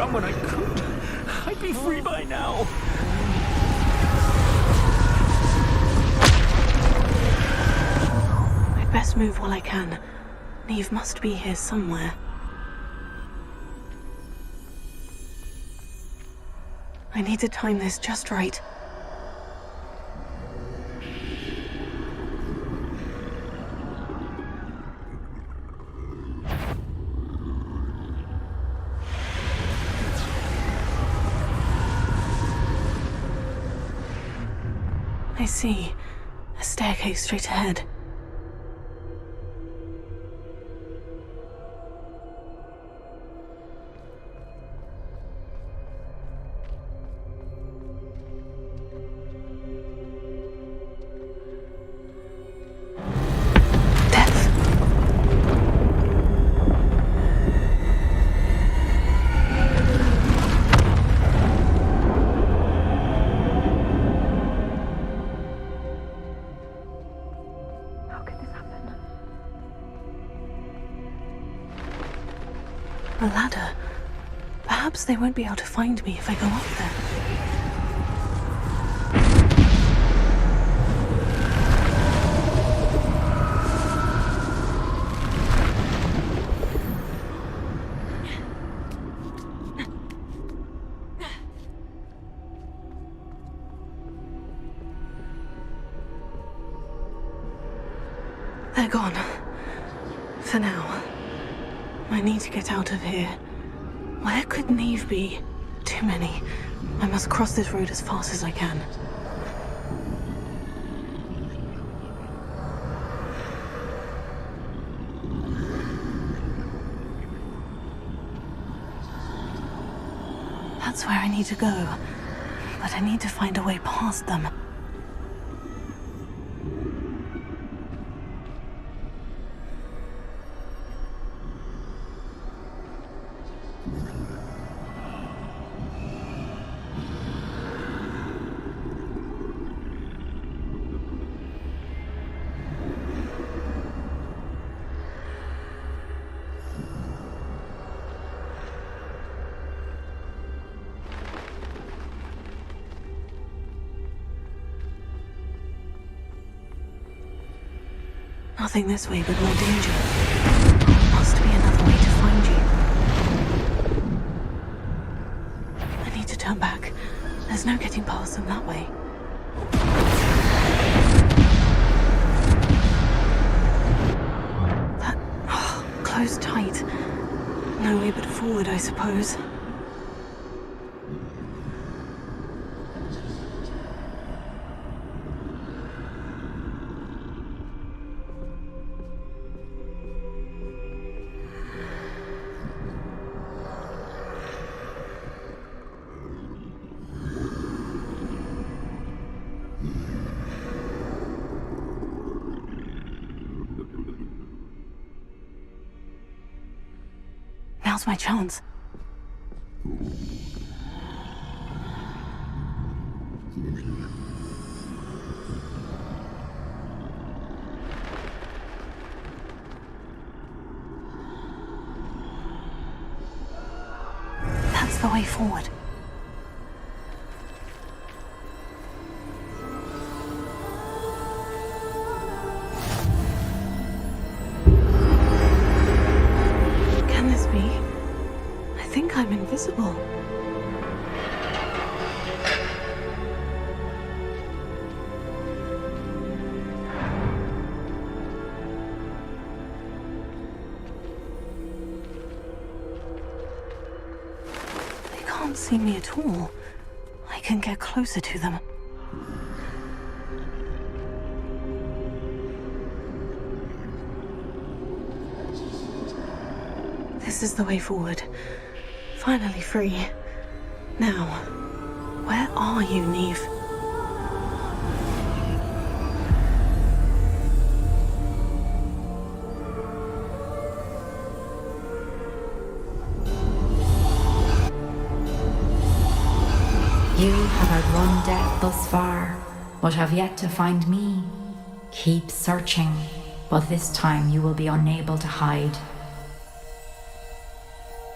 come when I could. I'd be free by now. I'd best move while I can. Neve must be here somewhere. I need to time this just right. I see. A staircase straight ahead. A ladder. Perhaps they won't be able to find me if I go up there. They're gone. For now. I need to get out of here. Where could Neve be? Too many. I must cross this road as fast as I can. That's where I need to go. But I need to find a way past them. Nothing this way but more danger. Must be another way to find you. I need to turn back. There's no getting past them that way. That... closed tight. No way but forward, I suppose. Now's my chance. That's the way forward. I'm invisible. They can't see me at all. I can get closer to them. This is the way forward. Finally free. Now, where are you, Neve? You have outrun death thus far, but have yet to find me. Keep searching, but this time you will be unable to hide.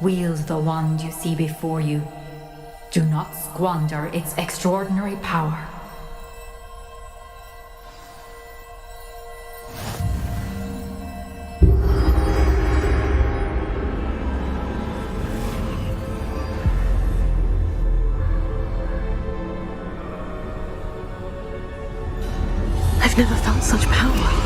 Wield the wand you see before you. Do not squander its extraordinary power. I've never felt such power.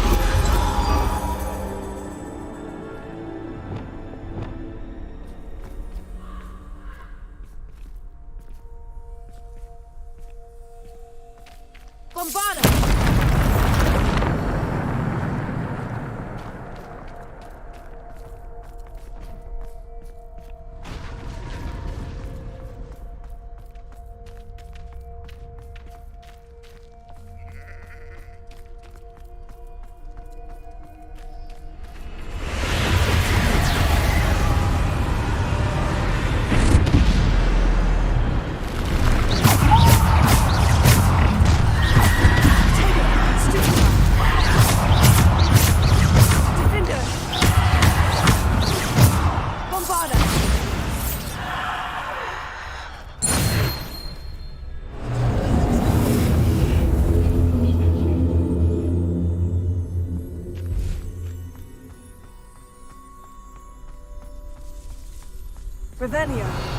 Revelio.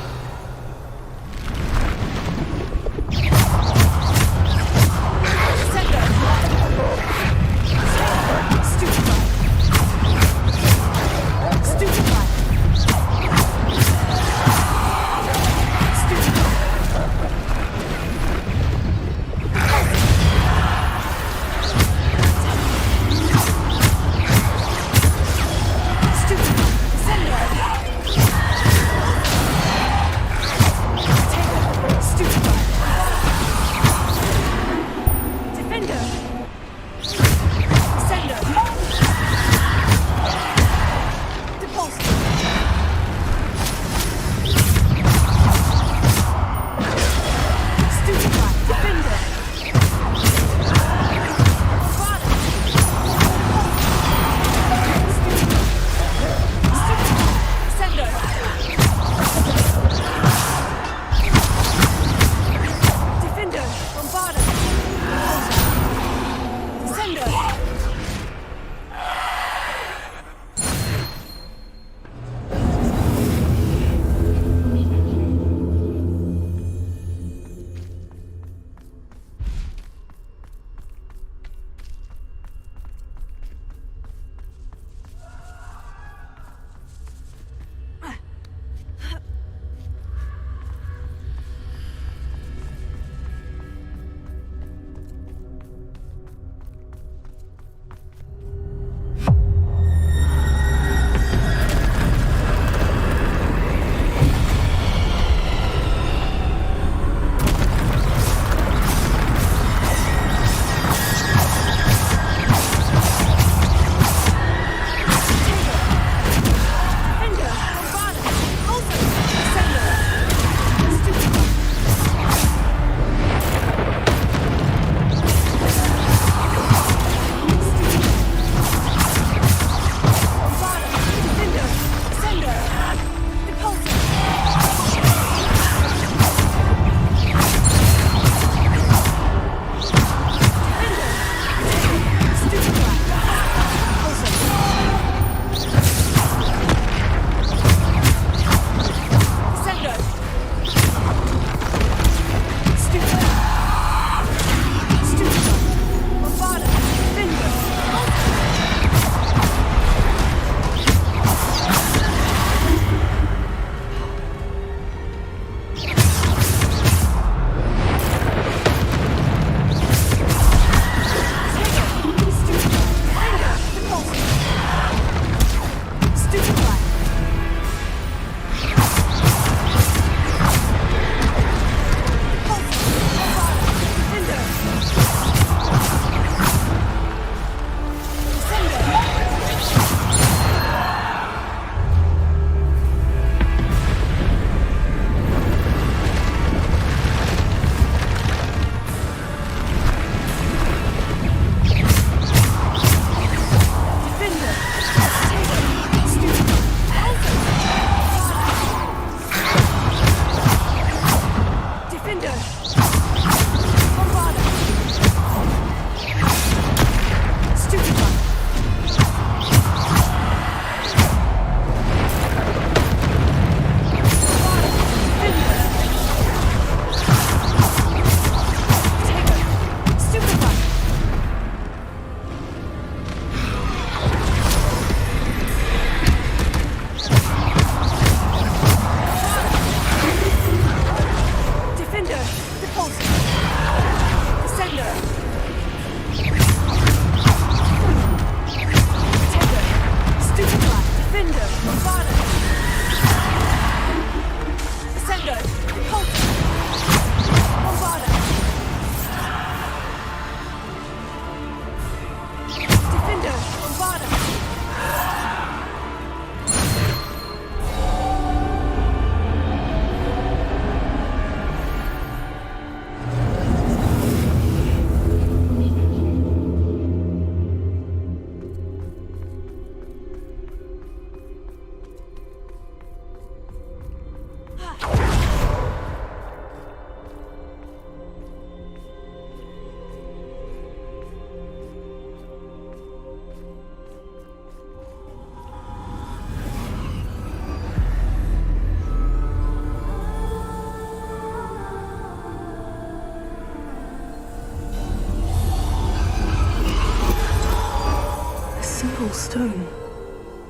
beautiful stone.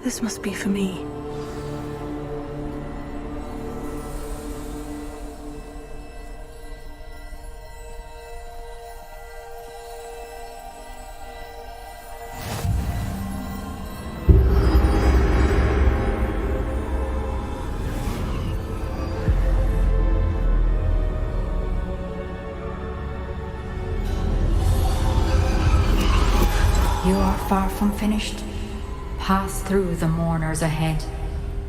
This must be for me. You are far from finished. Pass through the mourners ahead.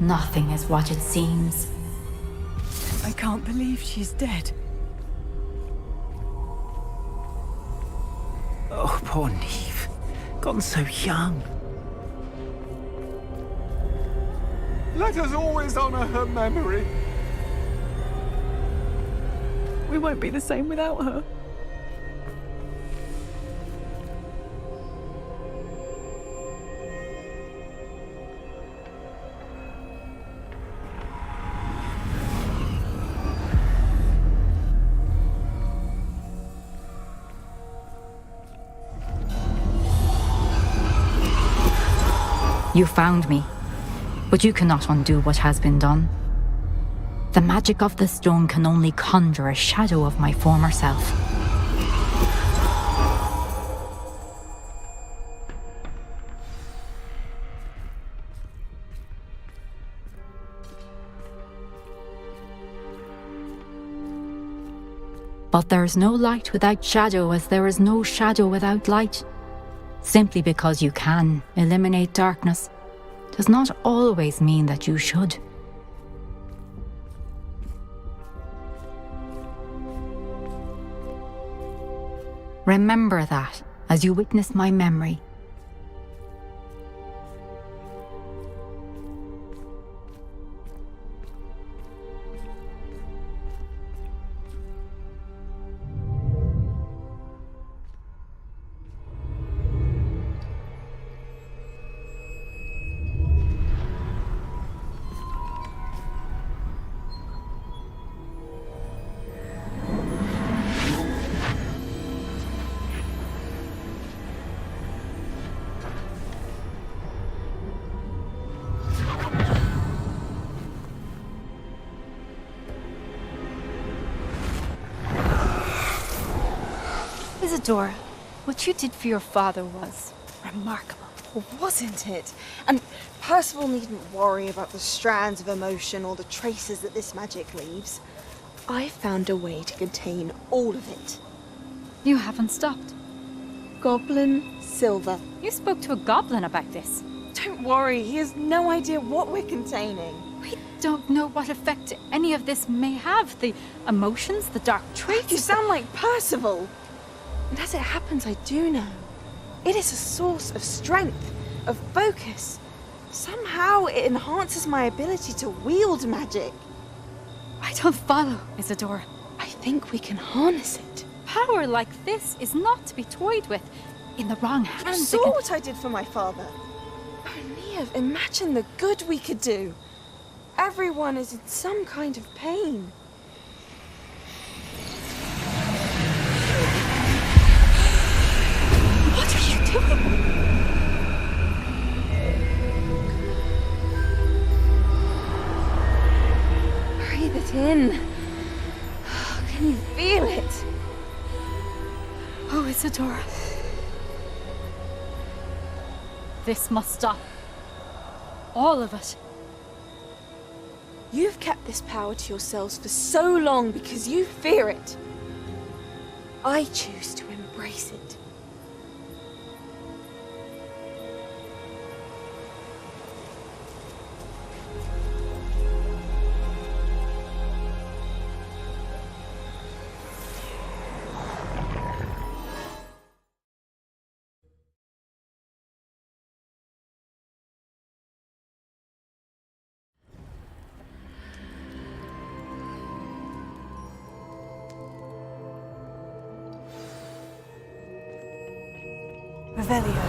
Nothing is what it seems. I can't believe she's dead. Oh, poor Neve. Gone so young. Let us always honor her memory. We won't be the same without her. You found me, but you cannot undo what has been done. The magic of the stone can only conjure a shadow of my former self. But there is no light without shadow, as there is no shadow without light. Simply because you can eliminate darkness does not always mean that you should. Remember that as you witness my memory. Isadora, what you did for your father was remarkable, wasn't it? And Percival needn't worry about the strands of emotion or the traces that this magic leaves. I found a way to contain all of it. You haven't stopped. Goblin Silver. You spoke to a goblin about this. Don't worry, he has no idea what we're containing. We don't know what effect any of this may have. The emotions, the dark traits. You sound like Percival. And as it happens, I do know. It is a source of strength, of focus. Somehow it enhances my ability to wield magic. I don't follow, Isadora. I think we can harness it. Power like this is not to be toyed with. In the wrong hands. You saw what I did for my father. Oh, Neve, imagine the good we could do. Everyone is in some kind of pain. What are you doing? Breathe it in. Can you feel it? Oh, Isadora. This must stop. All of it. You've kept this power to yourselves for so long because you fear it. I choose to embrace it. Revelio.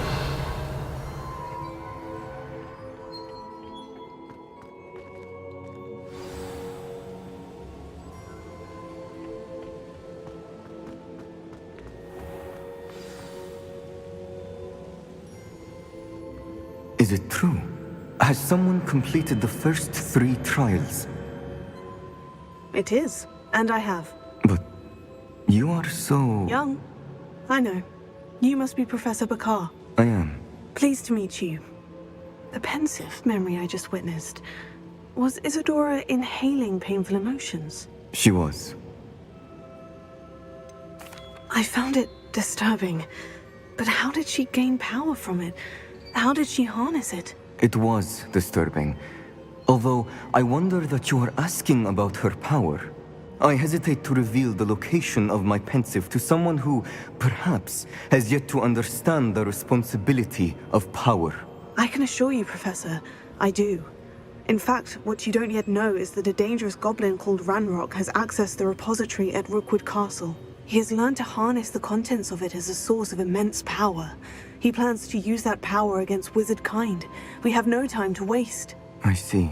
Is it true? Has someone completed the first 3 trials? It is, and I have. But you are so... Young. I know. You must be Professor Bakar. I am. Pleased to meet you. The pensive memory I just witnessed. Was Isadora inhaling painful emotions? She was. I found it disturbing. But how did she gain power from it? How did she harness it? It was disturbing. Although, I wonder that you are asking about her power. I hesitate to reveal the location of my pensive to someone who, perhaps, has yet to understand the responsibility of power. I can assure you, Professor, I do. In fact, what you don't yet know is that a dangerous goblin called Ranrock has accessed the repository at Rookwood Castle. He has learned to harness the contents of it as a source of immense power. He plans to use that power against wizard kind. We have no time to waste. I see.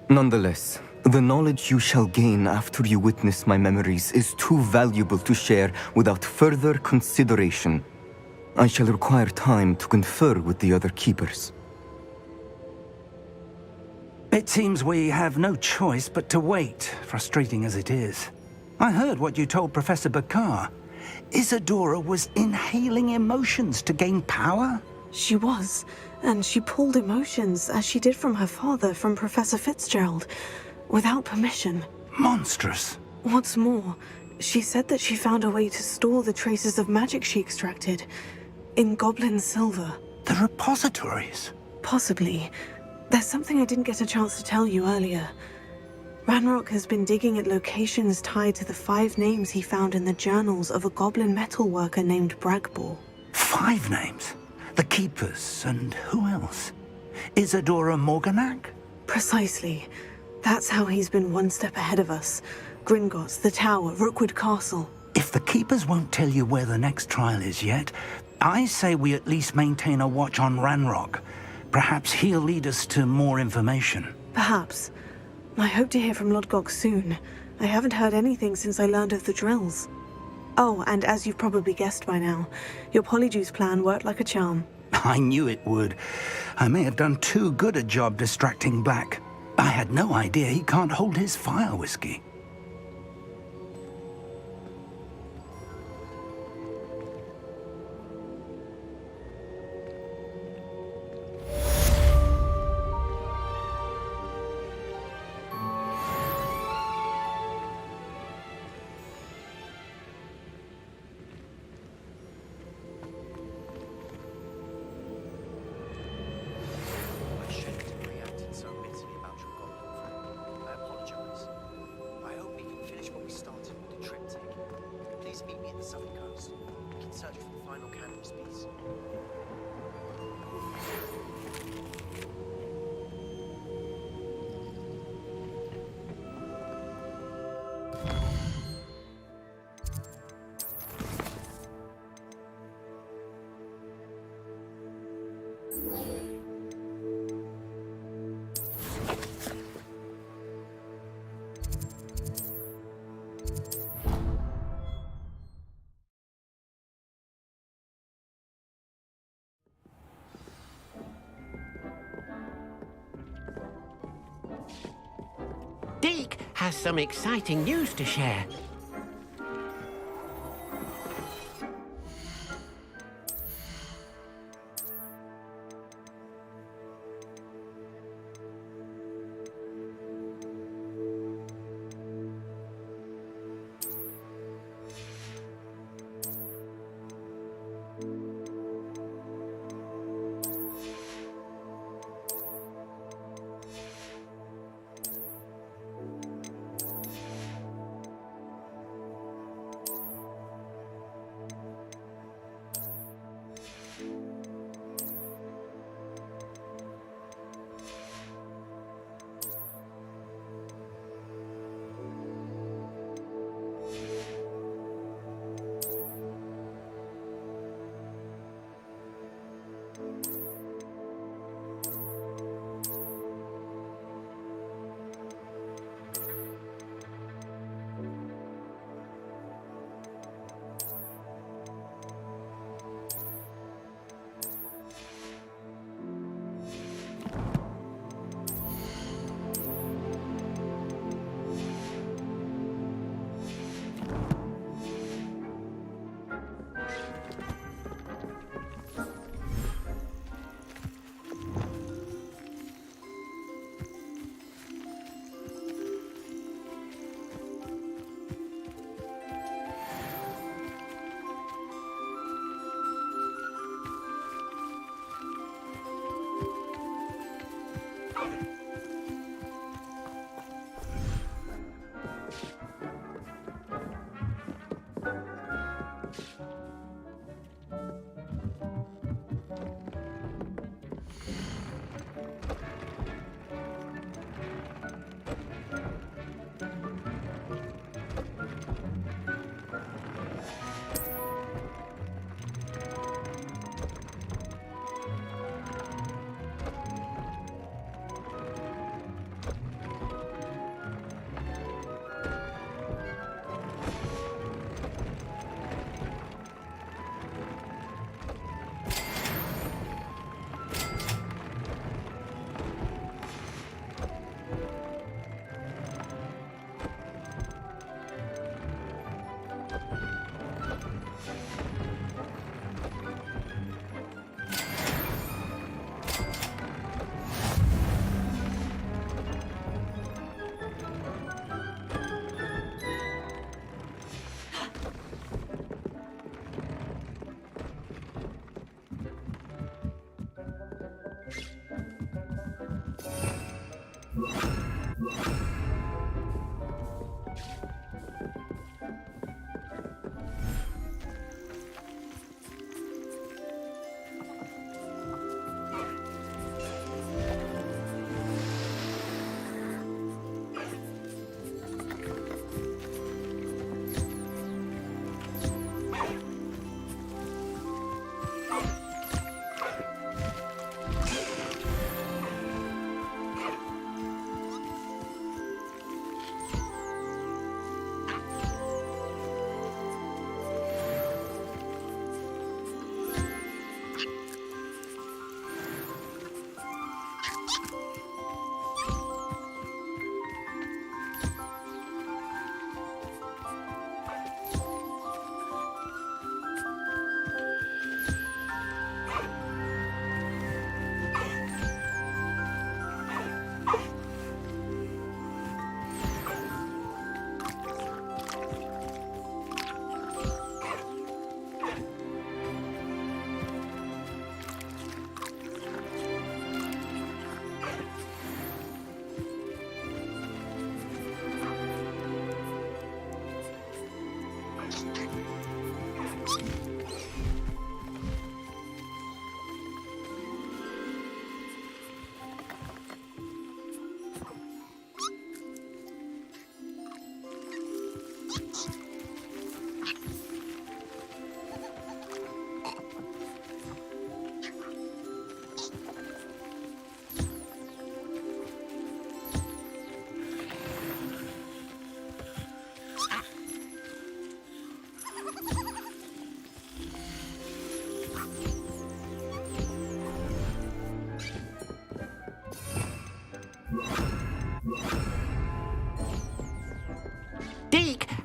Nonetheless, the knowledge you shall gain after you witness my memories is too valuable to share without further consideration. I shall require time to confer with the other keepers. It seems we have no choice but to wait, frustrating as it is. I heard what you told Professor Bakar. Isadora was inhaling emotions to gain power? She was, and she pulled emotions, as she did from her father, from Professor Fitzgerald, without permission. Monstrous. What's more, she said that she found a way to store the traces of magic she extracted in goblin silver. The repositories? Possibly. There's something I didn't get a chance to tell you earlier. Ranrock has been digging at locations tied to the 5 names he found in the journals of a goblin metalworker named Bragbor. 5 names? The Keepers, and who else? Isadora Morganac? Precisely. That's how he's been one step ahead of us. Gringotts, the Tower, Rookwood Castle. If the Keepers won't tell you where the next trial is yet, I say we at least maintain a watch on Ranrock. Perhaps he'll lead us to more information. Perhaps. I hope to hear from Lodgok soon. I haven't heard anything since I learned of the drills. Oh, and as you've probably guessed by now, your Polyjuice plan worked like a charm. I knew it would. I may have done too good a job distracting Black. I had no idea he can't hold his fire whiskey. Deke has some exciting news to share.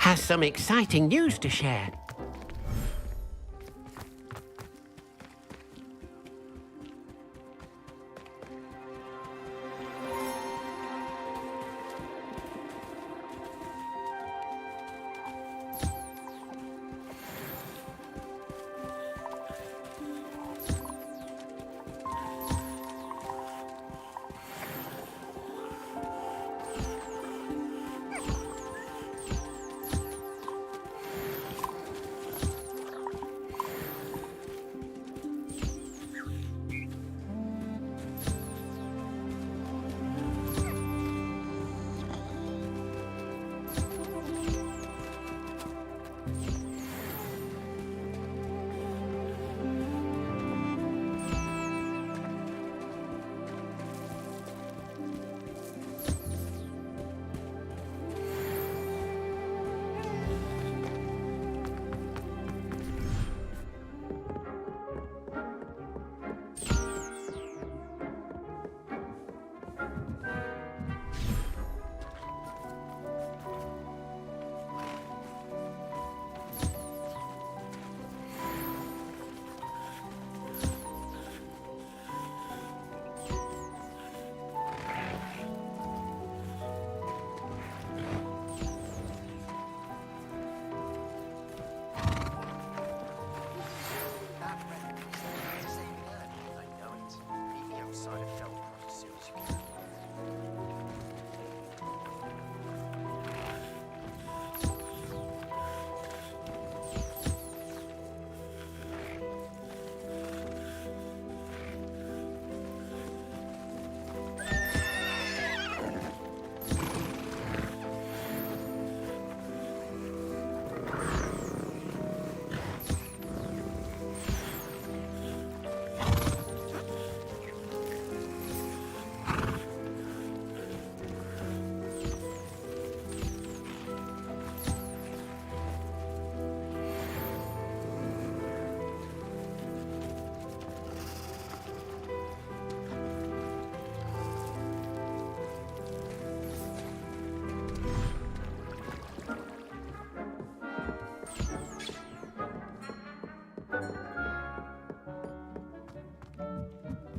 has some exciting news to share.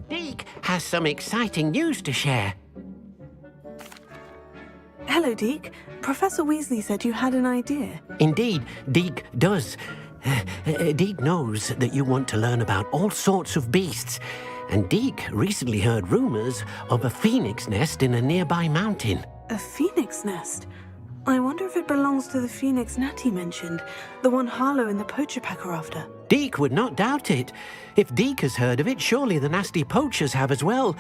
Deke has some exciting news to share. Hello, Deke. Professor Weasley said you had an idea. Indeed, Deke does. Deke knows that you want to learn about all sorts of beasts, and Deke recently heard rumors of a phoenix nest in a nearby mountain. A phoenix nest? I wonder if it belongs to the phoenix Natty mentioned, the one Harlow and the poacher pack are after. Deke would not doubt it. If Deke has heard of it, surely the nasty poachers have as well,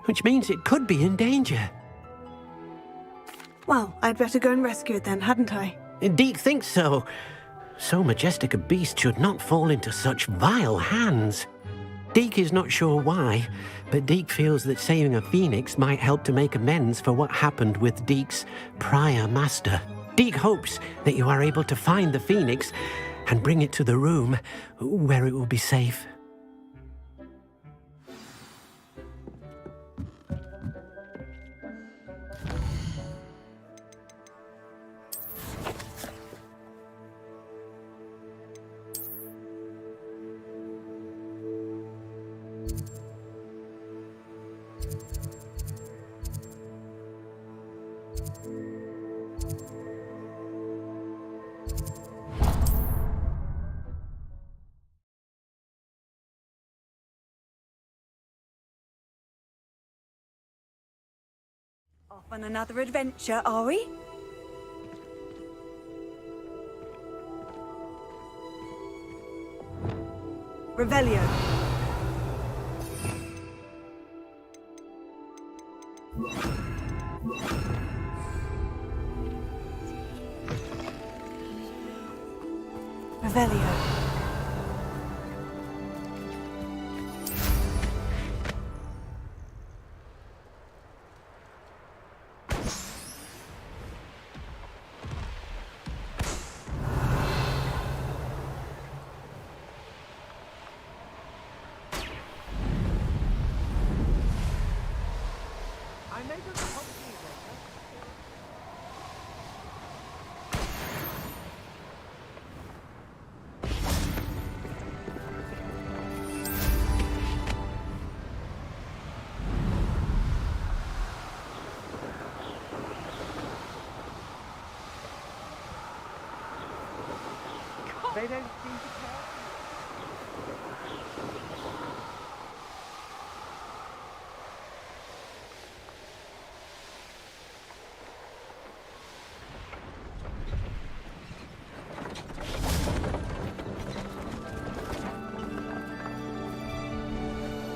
which means it could be in danger. Well, I'd better go and rescue it then, hadn't I? Deke thinks so. So majestic a beast should not fall into such vile hands. Deke is not sure why, but Deke feels that saving a phoenix might help to make amends for what happened with Deke's prior master. Deke hopes that you are able to find the phoenix and bring it to the room where it will be safe. Off on another adventure, are we? Revelio. Revelio. They don't seem to care.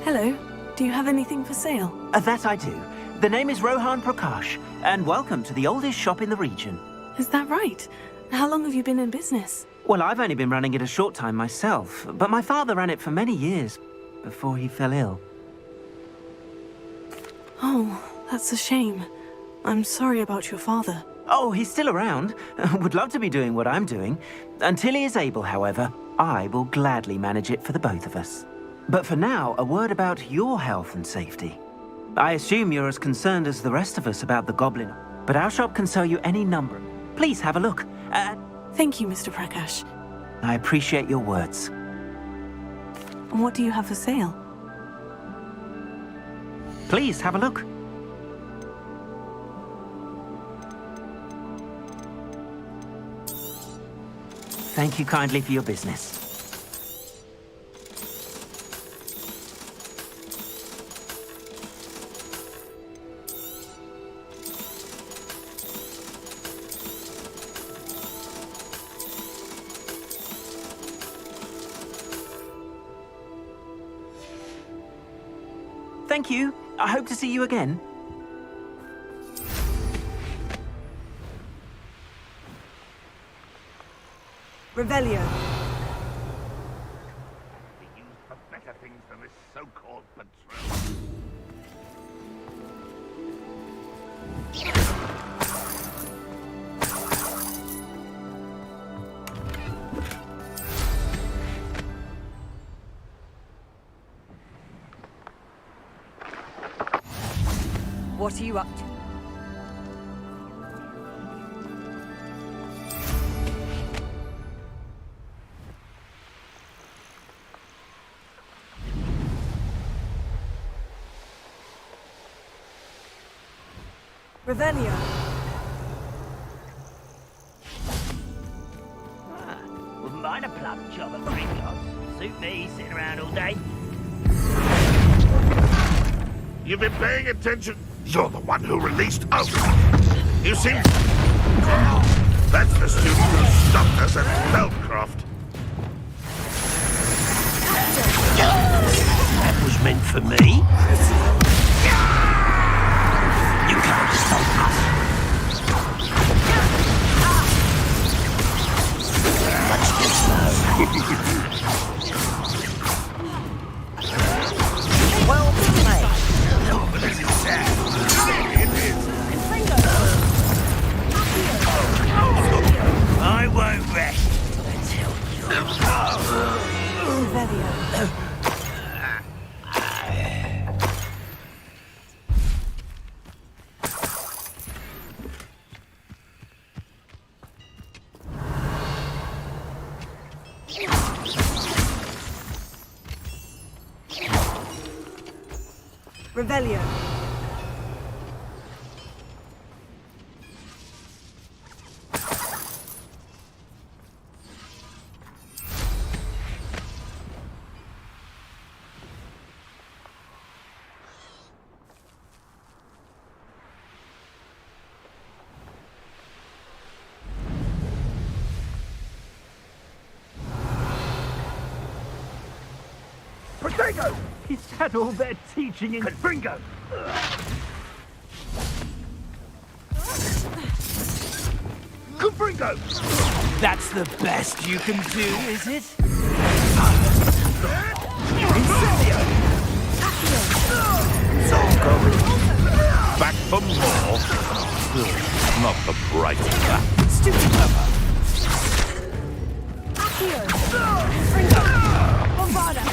Hello. Do you have anything for sale? That I do. The name is Rohan Prakash, and welcome to the oldest shop in the region. Is that right? How long have you been in business? Well, I've only been running it a short time myself, but my father ran it for many years before he fell ill. Oh, that's a shame. I'm sorry about your father. Oh, he's still around. Would love to be doing what I'm doing. Until he is able, however, I will gladly manage it for the both of us. But for now, a word about your health and safety. I assume you're as concerned as the rest of us about the goblin, but our shop can sell you any number. Please have a look. Thank you, Mr. Prakash. I appreciate your words. What do you have for sale? Please have a look. Thank you kindly for your business. Thank you. I hope to see you again. Revelio. Be used for better things than this so-called betrayal. What are you up to? Revelio. Wouldn't mind a plum job at Gringotts. Suit me, sitting around all day. You've been paying attention? You're the one who released us. You seem... That's the student who stopped us at Feldcroft. That was meant for me. You can't stop us. Much well played. No, but this is sad. It is. I won't rest until Revelio. Protego! Is that all they're teaching in Confringo? Confringo! That's the best you can do, is it? Incendio! Back for more. Not the bright that. Stupid cover. Accio. Fringo. Bombarda.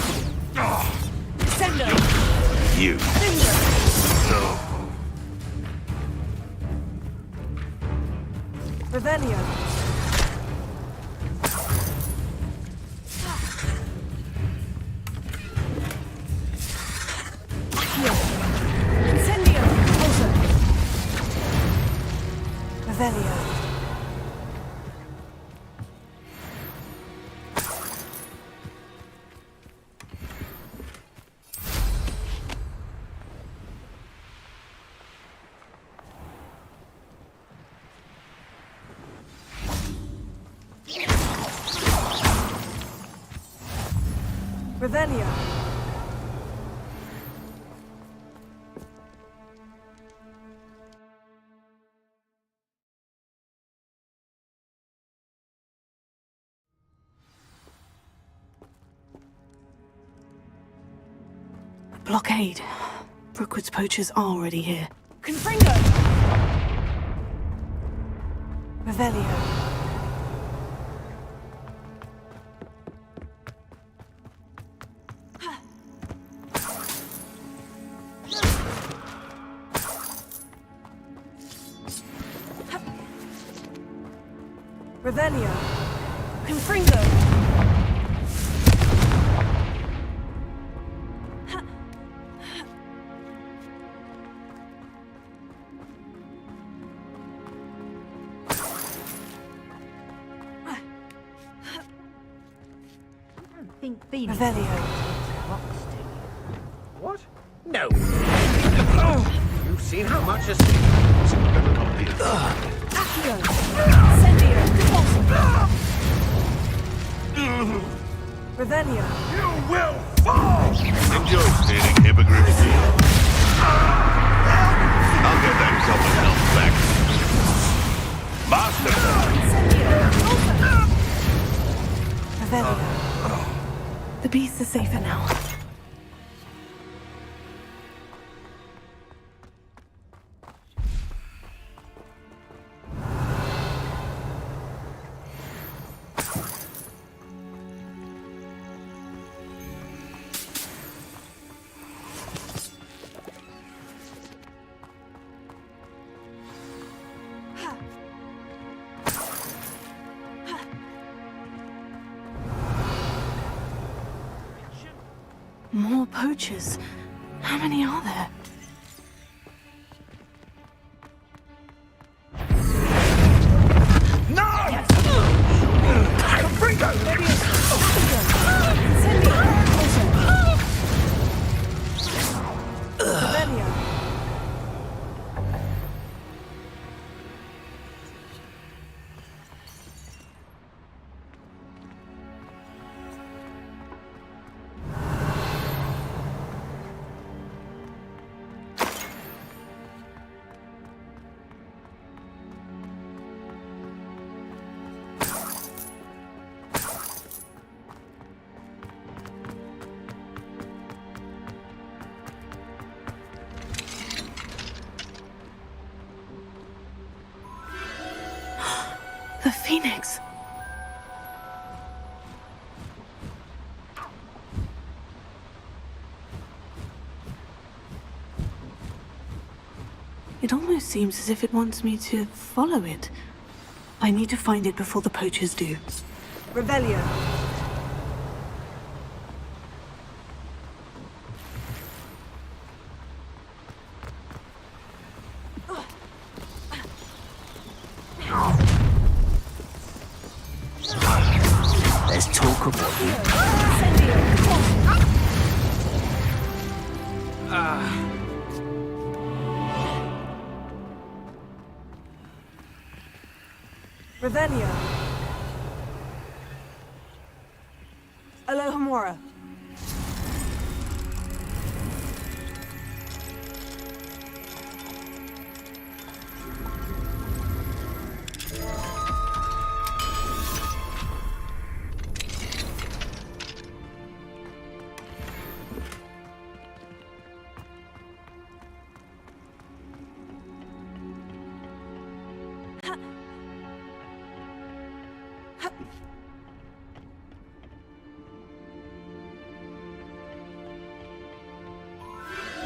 Sendo. You. Revelio. Accio. Incendio. Also. Revelio. Revelio. Blockade. Brookwood's poachers are already here. Confringo! Revelio. Revelio. Confringo. Revelio. What? No. You've seen how much a... Accio. Incendio. Revelio. You will fall! Enjoy stealing hippogriffs. I'll get that someone else back. Master! Revelio. The beasts are safer now. More poachers. How many are there? No! Confringo! Revelio. The Phoenix. It almost seems as if it wants me to follow it. I need to find it before the poachers do. Revelio. Let's talk about you. Revelio. Alohomora.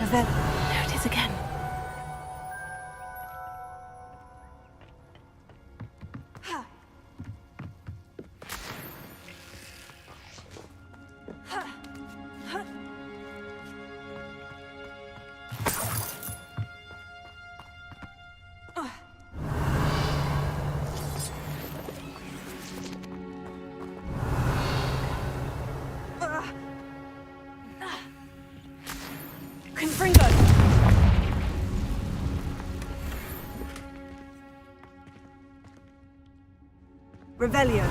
Revelio. There it is again. Confringo! Revelio.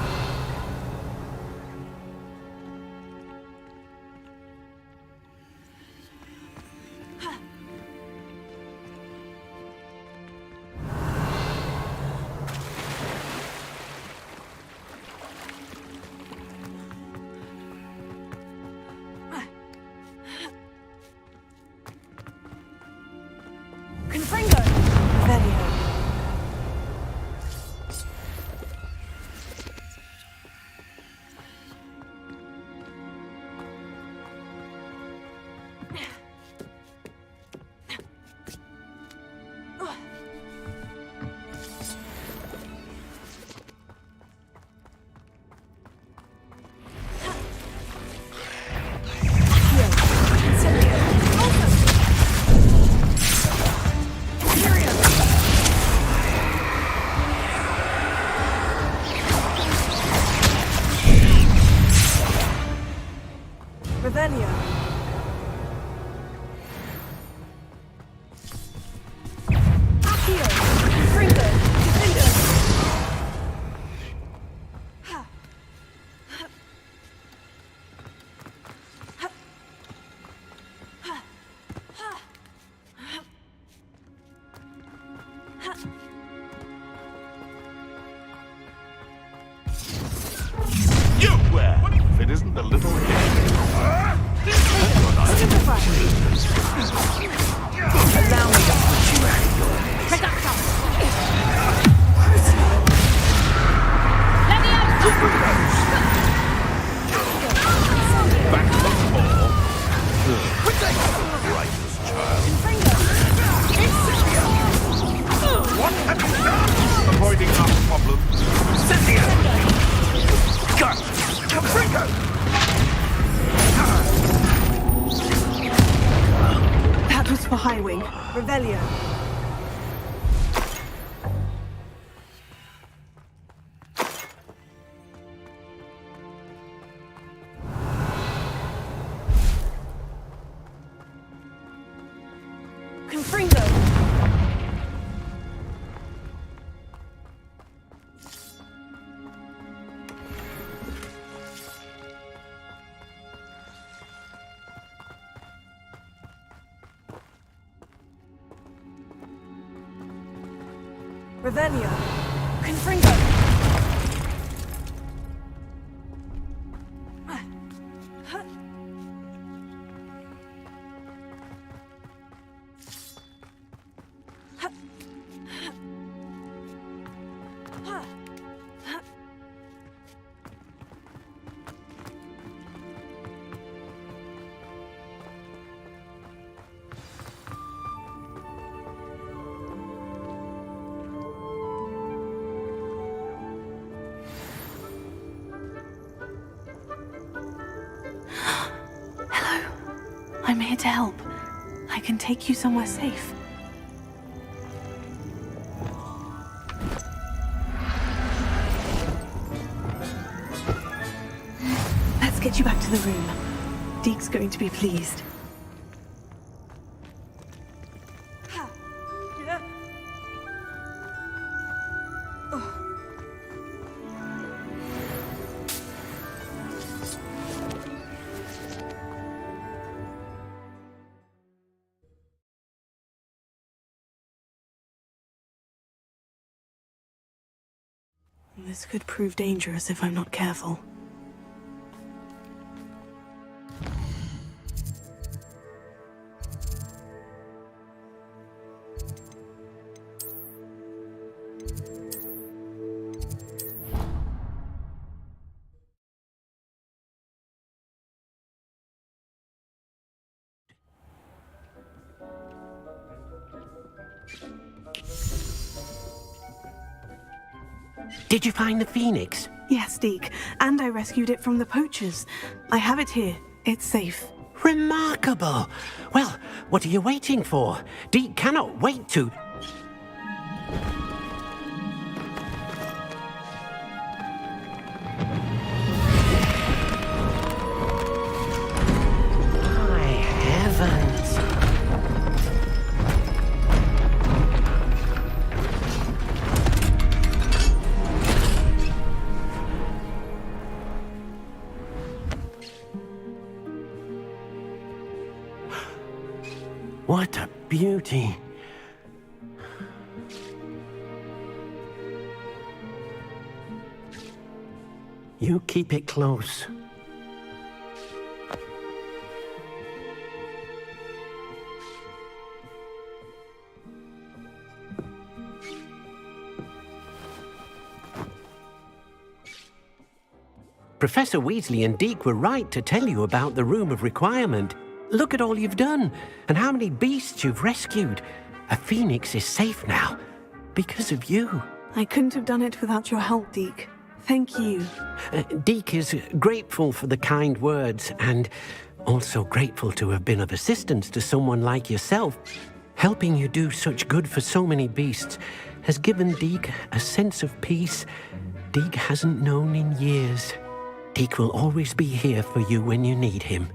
Revelio. Accio. Fringo. Defender. You! If it isn't the little Allow me to put you out of your back to the floor. Righteous child. What have you done? Avoiding our problems. Cynthia! Confringo! That was for Highwing. Revelio. Confringo. Revelio. Confringo. I'm here to help. I can take you somewhere safe. Let's get you back to the room. Deke's going to be pleased. This could prove dangerous if I'm not careful. Did you find the phoenix? Yes, Deke, and I rescued it from the poachers. I have it here. It's safe. Remarkable! Well, what are you waiting for? Deke cannot wait to... My heavens! What a beauty! You keep it close. Professor Weasley and Deke were right to tell you about the Room of Requirement. Look at all you've done, and how many beasts you've rescued. A phoenix is safe now, because of you. I couldn't have done it without your help, Deke. Thank you. Deke is grateful for the kind words, and also grateful to have been of assistance to someone like yourself. Helping you do such good for so many beasts has given Deke a sense of peace Deke hasn't known in years. Deke will always be here for you when you need him.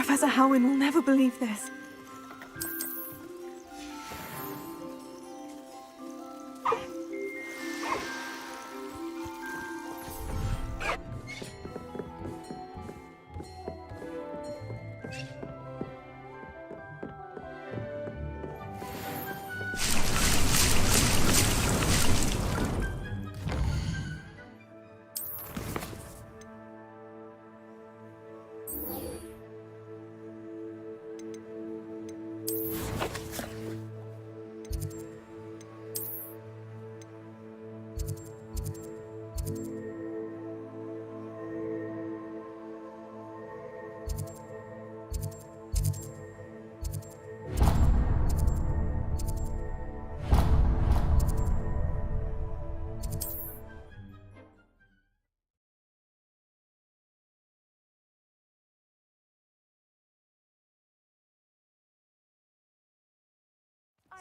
Professor Howin will never believe this.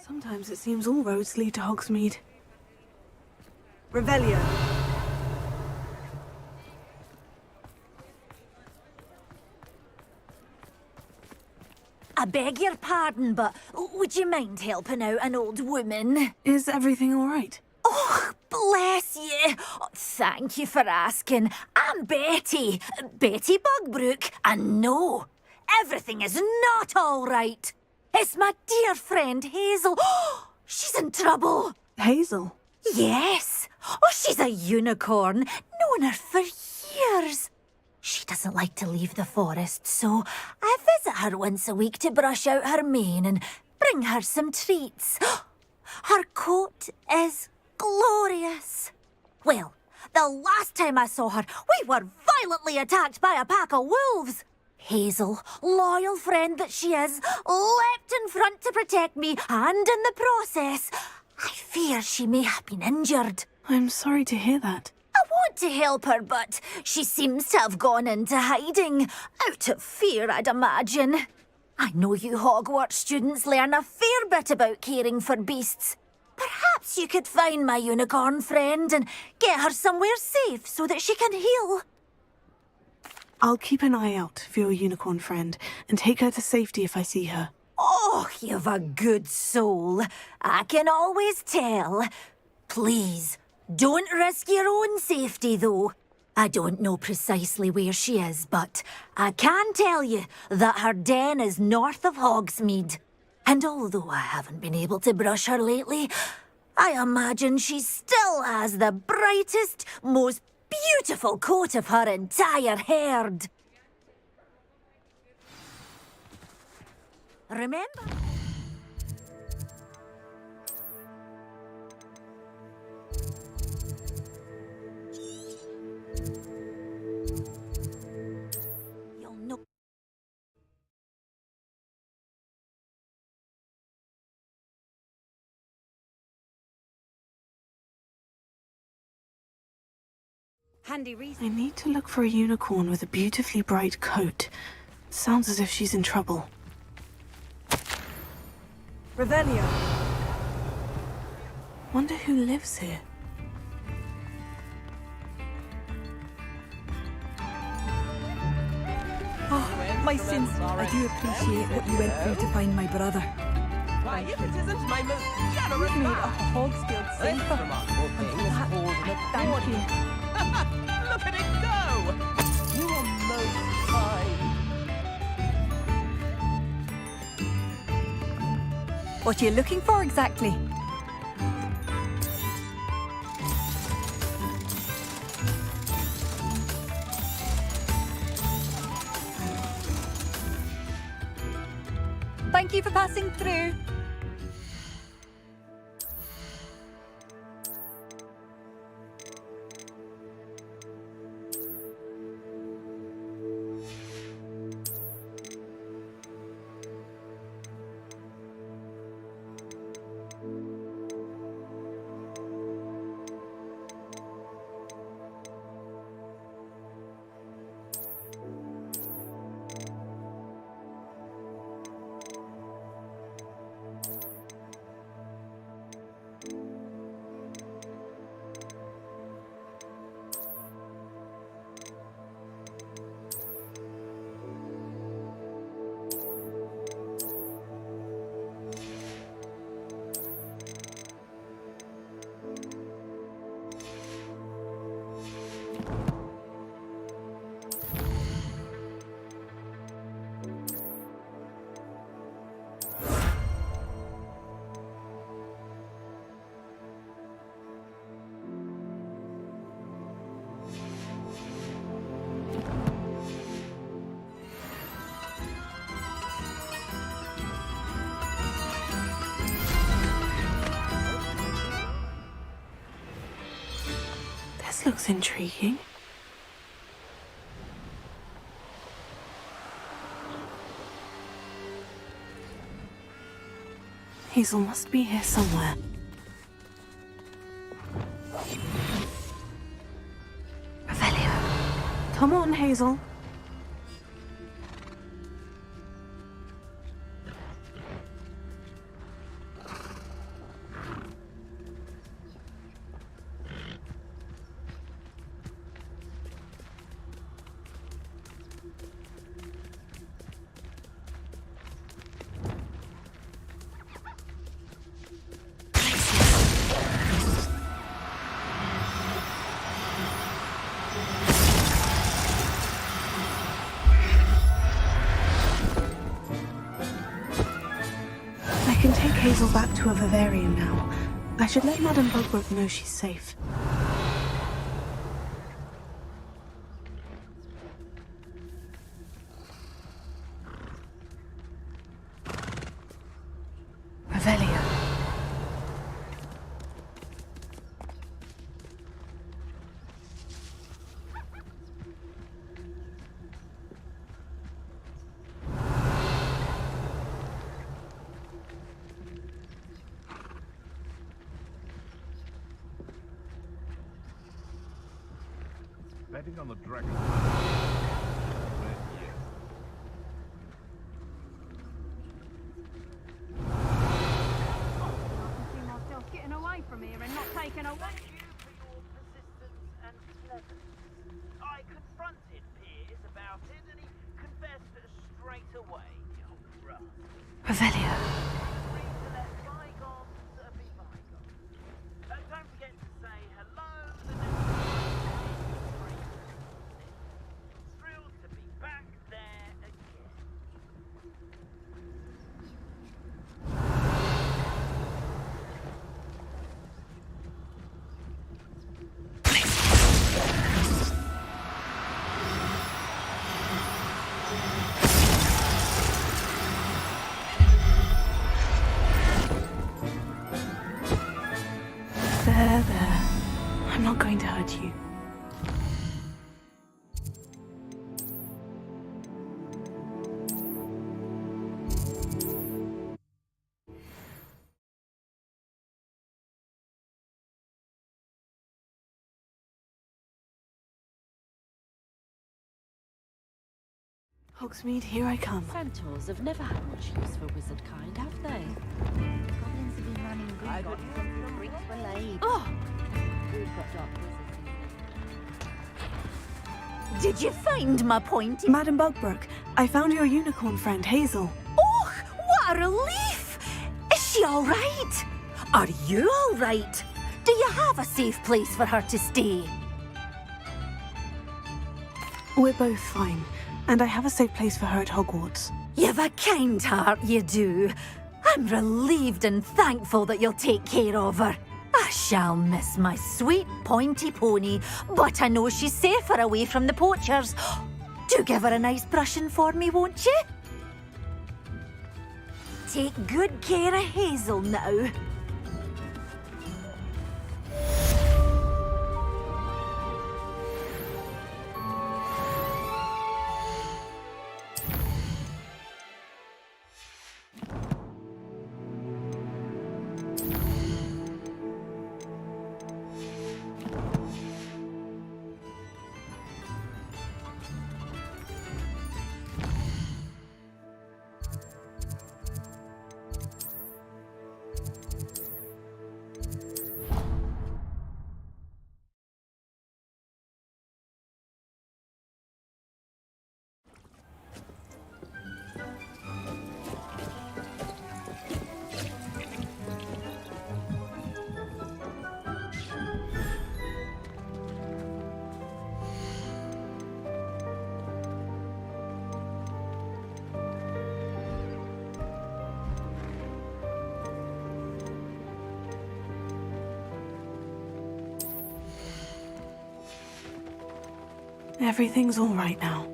Sometimes it seems all roads lead to Hogsmeade. Revelio. I beg your pardon, but would you mind helping out an old woman? Is everything all right? Oh, bless you. Oh, thank you for asking. I'm Betty. Betty Bugbrook. And no, everything is not all right. It's my dear friend Hazel. Oh, she's in trouble. Hazel? Yes. Oh, she's a unicorn. Known her for years. She doesn't like to leave the forest, so I visit her once a week to brush out her mane and bring her some treats. Her coat is glorious. Well, the last time I saw her, we were violently attacked by a pack of wolves. Hazel, loyal friend that she is, leapt in front to protect me, and in the process, I fear she may have been injured. I'm sorry to hear that. I want to help her, but she seems to have gone into hiding. Out of fear, I'd imagine. I know you Hogwarts students learn a fair bit about caring for beasts. Perhaps you could find my unicorn friend and get her somewhere safe so that she can heal. I'll keep an eye out for your unicorn friend and take her to safety if I see her. Oh, you've a good soul. I can always tell. Please, don't risk your own safety, though. I don't know precisely where she is, but I can tell you that her den is north of Hogsmeade. And although I haven't been able to brush her lately, I imagine she still has the brightest, most beautiful coat of her entire herd. Remember? You'll know. Handy reason. I need to look for a unicorn with a beautifully bright coat. Sounds as if she's in trouble. Revelio. Wonder who lives here. Oh, my sins. I do appreciate what you went through to find my brother. Why, if it isn't my most generous You've made a Hogsfield safer. Thank you. Look at it go! You are most kind. What are you looking for exactly? Thank you for passing through. This looks intriguing. Hazel must be here somewhere. Revelio. Come on, Hazel. I can take Hazel back to a vivarium now. I should let Madame Bugbrook know she's safe. Revelio. Betting on the dragon. Getting away from here and not taken away. Thank you for your persistence and cleverness. I confronted Piers about it and he confessed straight away. Revelio. Don't forget to say hello the next time. Thrilled to be back there again. There. I'm not going to hurt you. Hogsmeade, here I come. Centaurs have never had much use for wizard kind, have they? Goblins have been running good gods since the Greeks were laid. Oh! We've got dark wizards. Did you find my pointy? Madame Bugbrook, I found your unicorn friend, Hazel. Oh, what a relief! Is she all right? Are you all right? Do you have a safe place for her to stay? We're both fine, and I have a safe place for her at Hogwarts. You've a kind heart, you do. I'm relieved and thankful that you'll take care of her. I shall miss my sweet pointy pony, but I know she's safer away from the poachers. Do give her a nice brushing for me, won't you? Take good care of Hazel now. Everything's all right now.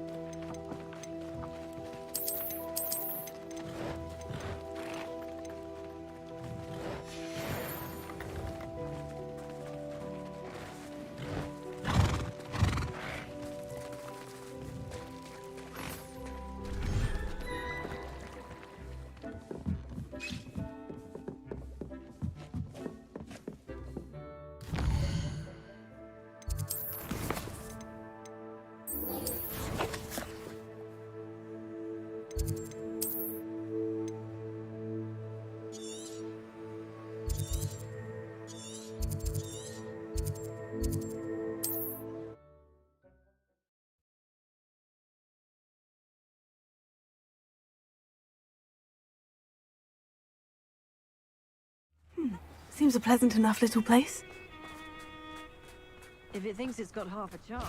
seems a pleasant enough little place. If it thinks it's got half a chance.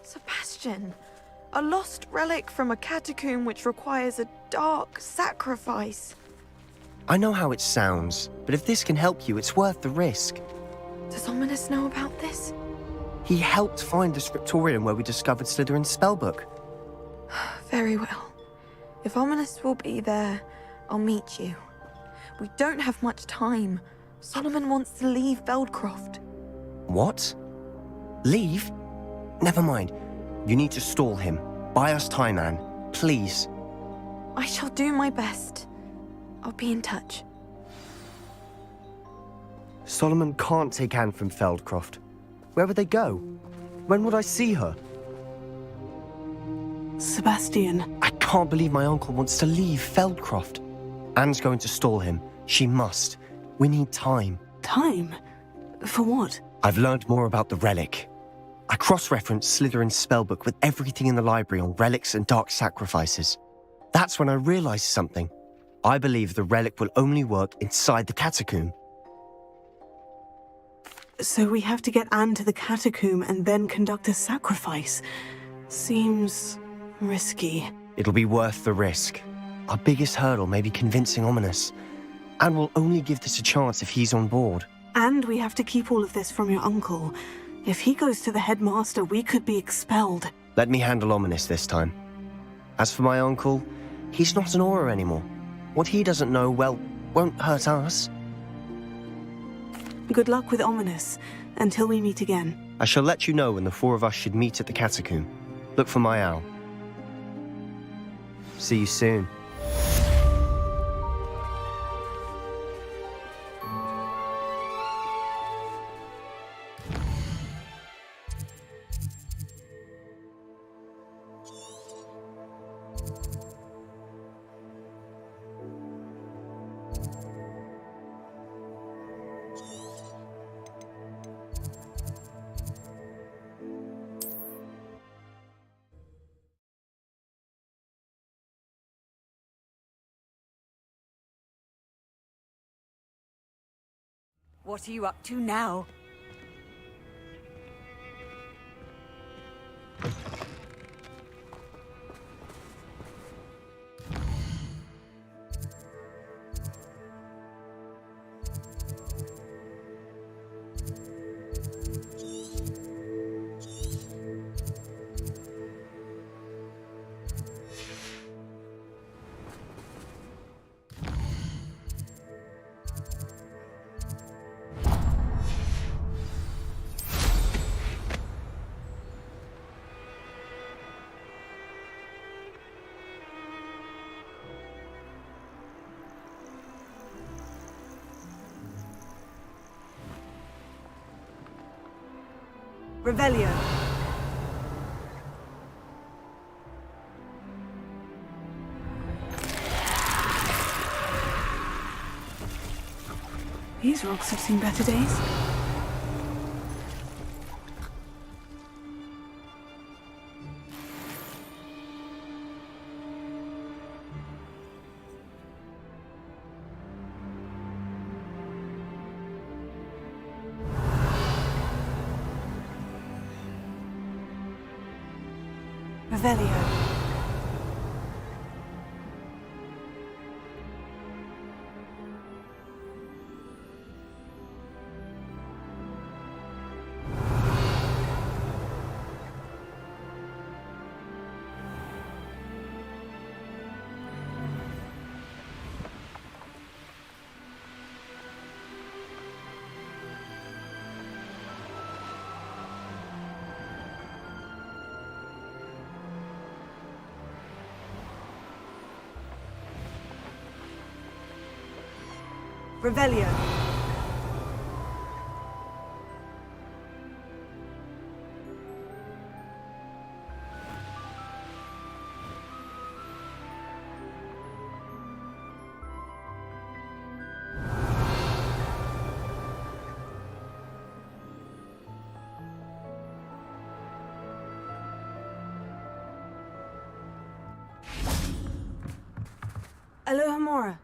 Sebastian, a lost relic from a catacomb which requires a dark sacrifice. I know how it sounds, but if this can help you, it's worth the risk. Does Ominous know about this? He helped find the scriptorium where we discovered Slytherin's spellbook. Very well. If Ominous will be there, I'll meet you. We don't have much time. Solomon wants to leave Beldcroft. What? Leave? Never mind. You need to stall him. Buy us time, Anne. Please. I shall do my best. I'll be in touch. Solomon can't take Anne from Feldcroft. Where would they go? When would I see her? Sebastian. I can't believe my uncle wants to leave Feldcroft. Anne's going to stall him. She must. We need time. Time? For what? I've learned more about the relic. I cross-referenced Slytherin's spellbook with everything in the library on relics and dark sacrifices. That's when I realized something. I believe the relic will only work inside the catacomb. So we have to get Anne to the catacomb and then conduct a sacrifice. Seems risky. It'll be worth the risk. Our biggest hurdle may be convincing Ominous. Anne will only give this a chance if he's on board. And we have to keep all of this from your uncle. If he goes to the headmaster, we could be expelled. Let me handle Ominous this time. As for my uncle, he's not an Auror anymore. What he doesn't know, well, won't hurt us. Good luck with Ominous, until we meet again. I shall let you know when the four of us should meet at the catacomb. Look for my owl. See you soon. What are you up to now? Revelio. These rocks have seen better days. Revelio. Revelio. Alohomora.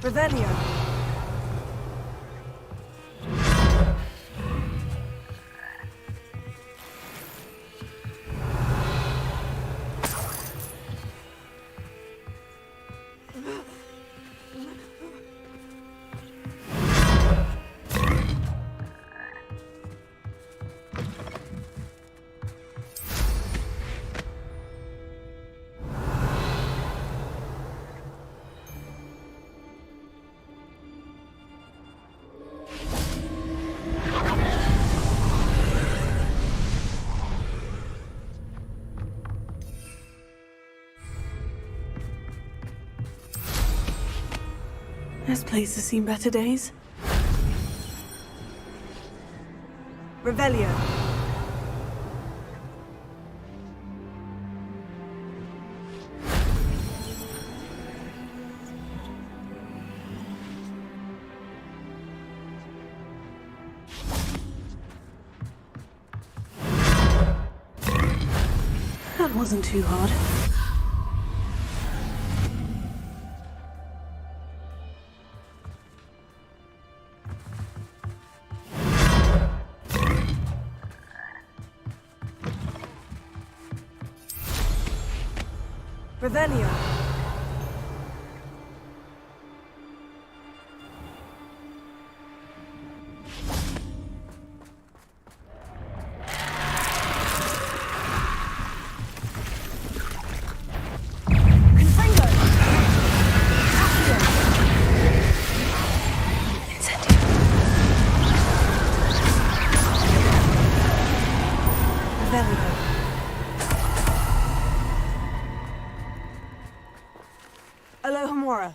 Revelio. This place has seen better days. Revelio. That wasn't too hard. Revelio. Alohomora.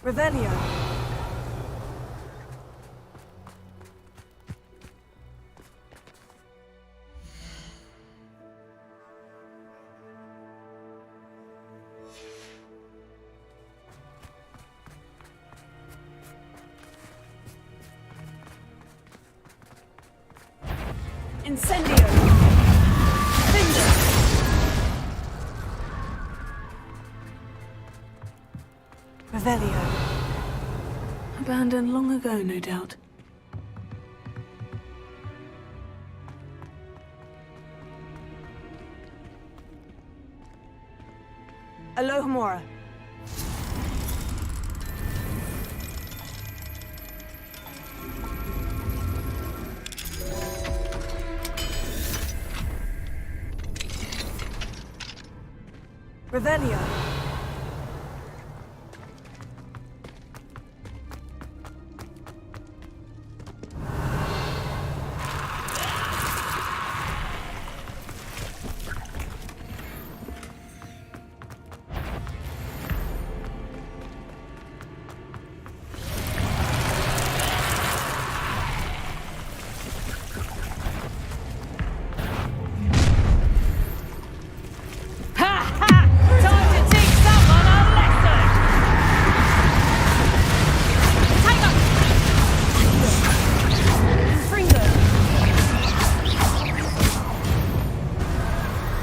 Revelio. Incendio! Finger! Revelio. Abandoned long ago, no doubt. Alohomora. Revelio.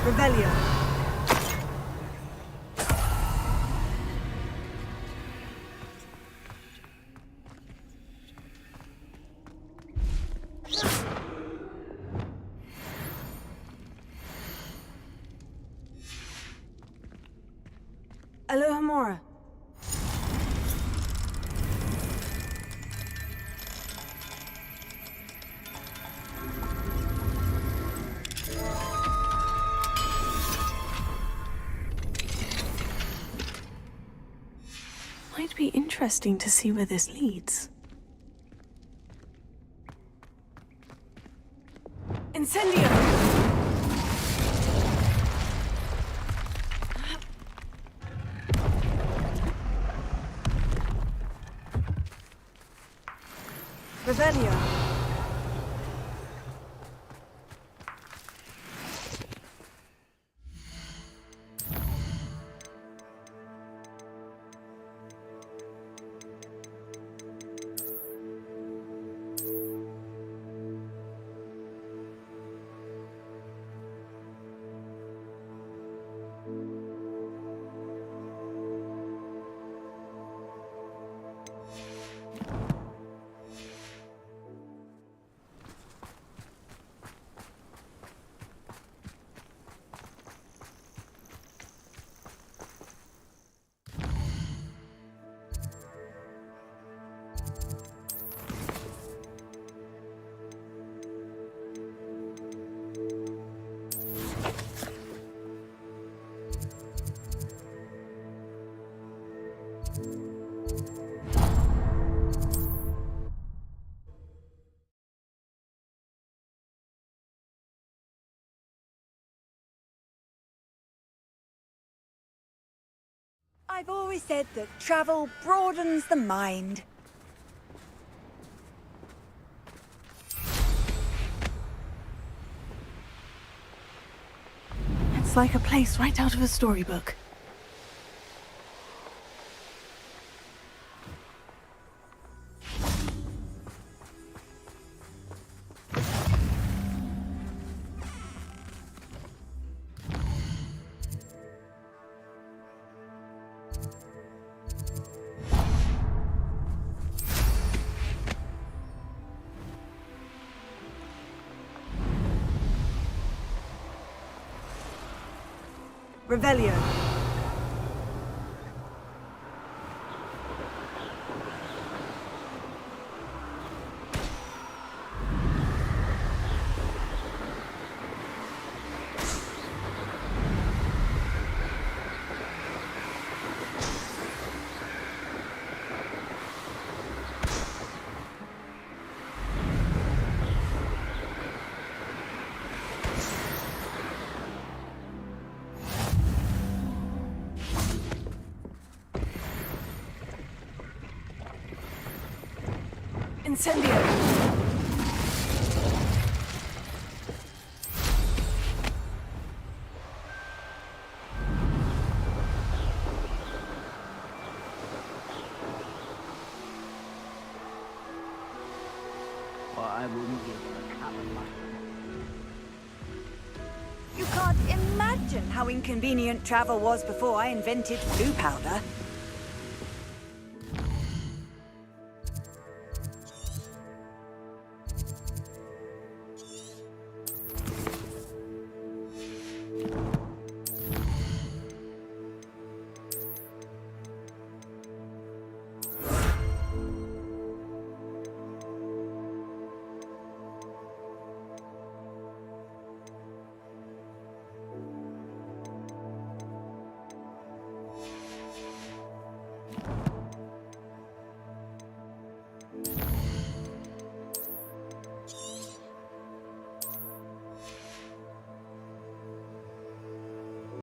Revelio. Alohomora. Might be interesting to see where this leads. Incendio! Revelio. I've always said that travel broadens the mind. It's like a place right out of a storybook. Revelio. Incendio! Well, I wouldn't give a cup of mustard. You can't imagine how inconvenient travel was before I invented blue powder.